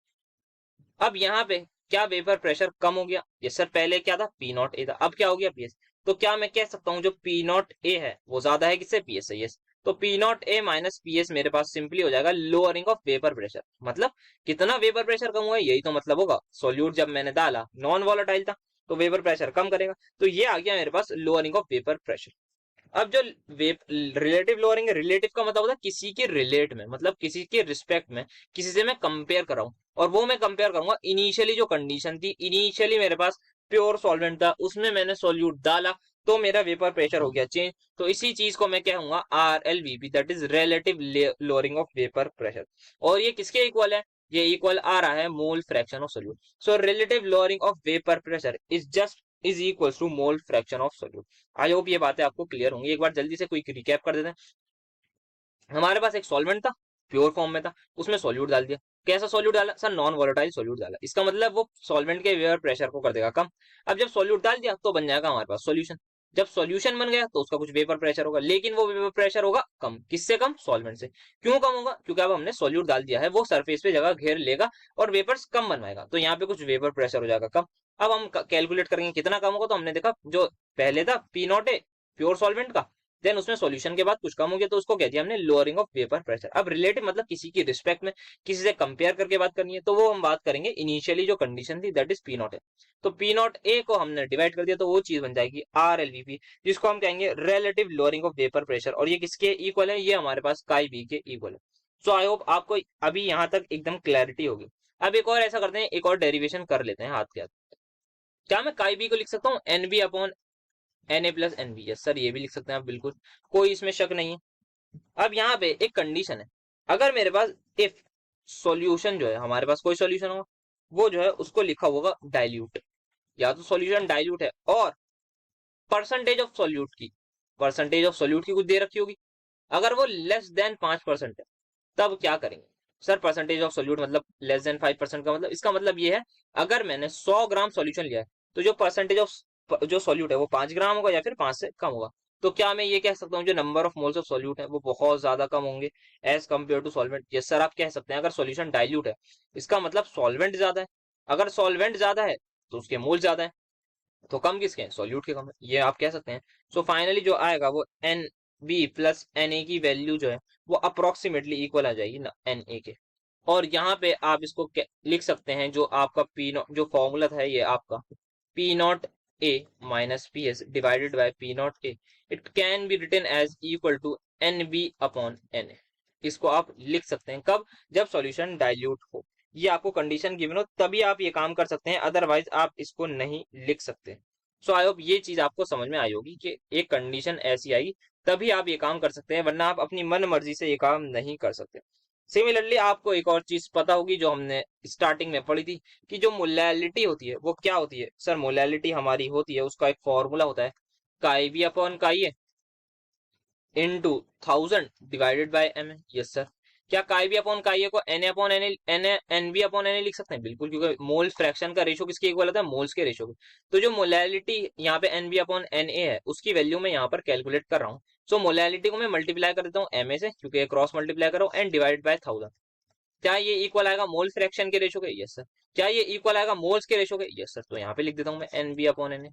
अब यहाँ पे क्या वेपर प्रेशर कम हो गया? ये सर पहले क्या था? पी नॉट ए था, अब क्या हो गया? पीएस। तो क्या मैं कह सकता हूँ जो पी नॉट ए है वो ज्यादा है किससे? पीएस से। यस, तो P naught A minus PS मेरे पास सिंपली हो जाएगा लोअरिंग ऑफ वेपर प्रेशर। मतलब कितना वेपर प्रेशर कम हुआ है, यही तो मतलब होगा। सोल्यूट जब मैंने डाला नॉन वोलेटाइल था तो वेपर प्रेशर कम करेगा, तो ये आ गया मेरे पास लोअरिंग ऑफ वेपर प्रेशर। अब जो रिलेटिव लोअरिंग है, रिलेटिव का मतलब होता है किसी के रिलेट में, मतलब किसी के रिस्पेक्ट में, किसी से मैं कंपेयर कर रहा हूं। और वो मैं कंपेयर करूंगा इनिशियली जो कंडीशन थी, इनिशियली मेरे पास प्योर सॉल्वेंट था, उसमें मैंने सॉल्यूट डाला तो मेरा वेपर प्रेशर हो गया चेंज। तो इसी चीज को मैं कहूंगा RLVP, that is relative lowering of vapour pressure. और ये किसके इक्वल है? ये इक्वल आ रहा है mole fraction of solute. So relative lowering of vapour pressure is just is equal to mole fraction of solute. I hope ये बातें आपको क्लियर होंगी। एक बार जल्दी से क्विक रिकैप कर देते हैं। हमारे पास एक सॉल्वेंट था, प्योर फॉर्म में था, उसमें सॉल्यूट डाल दिया। कैसा सॉल्यूट डाला सर? नॉन वोलेटाइल सॉल्यूट डाला। इसका मतलब वो सॉल्वेंट के वेपर प्रेशर को कर देगा कम। अब जब सॉल्यूट डाल दिया तो बन जाएगा हमारे पास सॉल्यूशन। जब सॉल्यूशन बन गया तो उसका कुछ वेपर प्रेशर होगा, लेकिन वो वेपर प्रेशर होगा कम। किससे कम? सॉल्वेंट से। क्यों कम होगा? क्योंकि अब हमने सॉल्यूट डाल दिया है, वो सरफेस पे जगह घेर लेगा और वेपर्स कम बनवाएगा, तो यहाँ पे कुछ वेपर प्रेशर हो जाएगा कम। अब हम कैलकुलेट करेंगे कितना कम होगा, तो हमने देखा जो पहले था P naught a pure solvent का, देन उसमें सॉल्यूशन के बाद कुछ कम हो गया तो उसको कह दिया हमने लोअरिंग ऑफ वेपर प्रेशर। अब रिलेटिव मतलब किसी की रिस्पेक्ट में, किसी से कंपेयर करके बात करनी है, तो वो हम बात करेंगे इनिशियली जो कंडीशन थी, दैट इज पी नॉट ए। तो पी नॉट ए को हमने डिवाइड कर दिया तो वो चीज बन जाएगी RLVP, जिसको हम कहेंगे relative lowering of vapour pressure. और ये किसके इक्वल है? ये हमारे पास काई बी के इक्वल है। सो आई होप आपको अभी यहाँ तक एकदम क्लैरिटी होगी। अब एक और ऐसा करते हैं, एक और डेरिवेशन कर लेते हैं हाथ के हाथ। क्या मैं काई बी को लिख सकता हूँ NB upon NA plus NB? Yes sir, ये भी लिख सकते हैं आप, बिल्कुल, कोई इसमें शक नहीं है। अब यहाँ पे एक कंडीशन है, अगर मेरे पास इफ सॉल्यूशन जो है, हमारे पास कोई सॉल्यूशन होगा, वो जो है उसको लिखा होगा डाइल्यूट, या तो सॉल्यूशन डाइल्यूट है और परसेंटेज ऑफ सॉल्यूट की, कुछ दे रखी होगी। अगर वो लेस देन 5% है तब क्या करेंगे सर? परसेंटेज ऑफ सोल्यूट मतलब लेस देन 5% का मतलब, इसका मतलब ये है अगर मैंने 100 ग्राम सॉल्यूशन लिया है तो जो परसेंटेज ऑफ जो सॉल्यूट है वो 5 ग्राम होगा या फिर 5 से कम होगा। तो क्या मैं ये कह सकता हूँ जो number of moles of solute है वो बहुत ज्यादा कम होंगे as compare to solvent? Yes sir, आप कह सकते हैं। अगर सॉल्यूशन डाइल्यूट है इसका मतलब सॉल्वेंट ज्यादा है, अगर सॉल्वेंट ज्यादा है तो उसके मोल ज्यादा है। तो कम किसके हैं, सॉल्यूट के कम है, ये आप कह सकते हैं। सो फाइनली जो आएगा वो N B plus N A की वैल्यू जो है वो अप्रोक्सीमेटली इक्वल आ जाएगी ना एन ए के। और यहाँ पे आप इसको लिख सकते हैं, जो आपका पी नॉट जो फॉर्मूला था ये आपका P naught A minus P S divided by P naught A, it can be written as equal to N B upon N A. इसको आप लिख सकते हैं कब, जब सॉल्यूशन डाइल्यूट हो, ये आपको कंडीशन गिवन हो तभी आप ये काम कर सकते हैं, अदरवाइज आप इसको नहीं लिख सकते। सो आई होप ये चीज आपको समझ में आई होगी कि एक कंडीशन ऐसी आई तभी आप ये काम कर सकते हैं, वरना आप अपनी मन मर्जी से ये काम नहीं कर सकते। सिमिलरली आपको एक और चीज पता होगी जो हमने स्टार्टिंग में पढ़ी थी, कि जो मोलैलिटी होती है वो क्या होती है। सर मोलैलिटी हमारी होती है, उसका एक फॉर्मूला होता है काई B upon chi A into 1000 divided by M A. Yes sir. क्या chi B upon chi A को N upon N B upon N A लिख सकते हैं? बिल्कुल, क्योंकि मोल फ्रैक्शन का रेशो किसके इक्वल होता है, मोल्स के रेशो के। तो जो मोलैलिटी यहाँ पे N B upon N A है उसकी वैल्यू मैं यहाँ पर कैलकुलेट कर रहा हूँ। सो मोलैलिटी को मैं मल्टीप्लाई कर देता हूँ एम ए से, क्योंकि क्रॉस मल्टीप्लाई कर रहा हूँ, एंड डिवाइड बाय 1000। क्या ये इक्वल आएगा मोल फ्रैक्शन के रेशो के? Yes sir. क्या ये इक्वल आएगा मोल्स के रेशो के? Yes sir. तो यहाँ पे लिख देता हूँ मैं N B upon N A.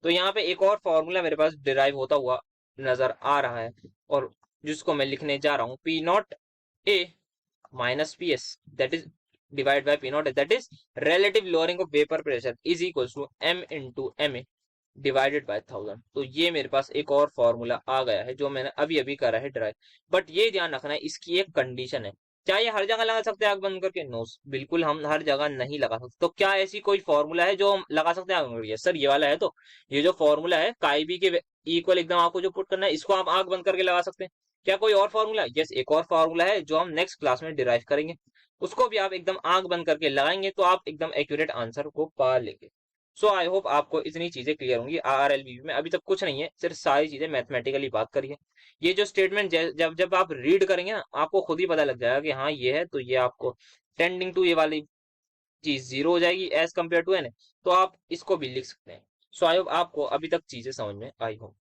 तो यहाँ पे एक और फॉर्मूला मेरे पास डिराइव होता हुआ नजर आ रहा है, और जिसको मैं लिखने जा रहा हूँ P naught A minus P S that is divide by P naught A, that is relative lowering of vapor pressure is equals to m into ma divided by 1000। तो ये मेरे पास एक और फॉर्मूला आ गया है जो मैंने अभी अभी करा है ड्राइव। बट ये ध्यान रखना है, इसकी एक कंडीशन है। क्या ये हर जगह लगा सकते हैं आग बंद करके? नो, बिल्कुल हम हर जगह नहीं लगा सकते। तो क्या ऐसी कोई फॉर्मूला है जो हम लगा सकते हैं आग बंद करके? सर ये वाला है। तो ये जो फॉर्मूला है काई बी के इक्वल एकदम आपको जो पुट करना है, इसको आप आग बंद करके लगा सकते हैं। क्या कोई और फॉर्मूला? यस, एक और फॉर्मूला है जो हम नेक्स्ट क्लास में डिराइव करेंगे, उसको भी आप एकदम आंख बंद करके लगाएंगे तो आप एकदम एक्यूरेट आंसर को पा लेंगे। सो आई होप आपको इतनी चीजें क्लियर होंगी। RRLB में अभी तक कुछ नहीं है, सिर्फ सारी चीजें मैथमेटिकली बात करिए। ये जो स्टेटमेंट जब जब आप रीड करेंगे ना, आपको खुद ही पता लग जाएगा कि हाँ ये है, तो ये आपको टेंडिंग टू ये वाली चीज जीरो हो जाएगी एज कम्पेयर टू एन, तो आप इसको भी लिख सकते हैं। सो आई होप आपको अभी तक चीजें समझ में आई हो।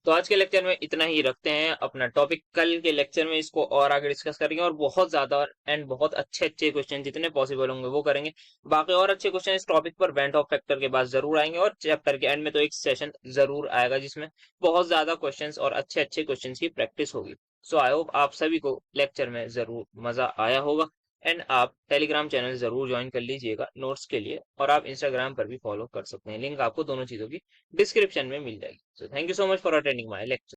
तो आज के लेक्चर में इतना ही रखते हैं अपना टॉपिक, कल के लेक्चर में इसको और आगे डिस्कस करेंगे, और बहुत ज्यादा एंड बहुत अच्छे अच्छे क्वेश्चन जितने पॉसिबल होंगे वो करेंगे। बाकी और अच्छे क्वेश्चन इस टॉपिक पर वेंट ऑफ फैक्टर के बाद जरूर आएंगे, और चैप्टर के एंड में तो एक सेशन जरूर आएगा जिसमें बहुत ज्यादा क्वेश्चंस और अच्छे अच्छे क्वेश्चंस की प्रैक्टिस होगी। सो आई होप आप सभी को लेक्चर में जरूर मजा आया होगा, एंड आप टेलीग्राम चैनल जरूर ज्वाइन कर लीजिएगा नोट्स के लिए, और आप इंस्टाग्राम पर भी फॉलो कर सकते हैं, लिंक आपको दोनों चीजों की डिस्क्रिप्शन में मिल जाएगी। So thank you so much for attending my lecture.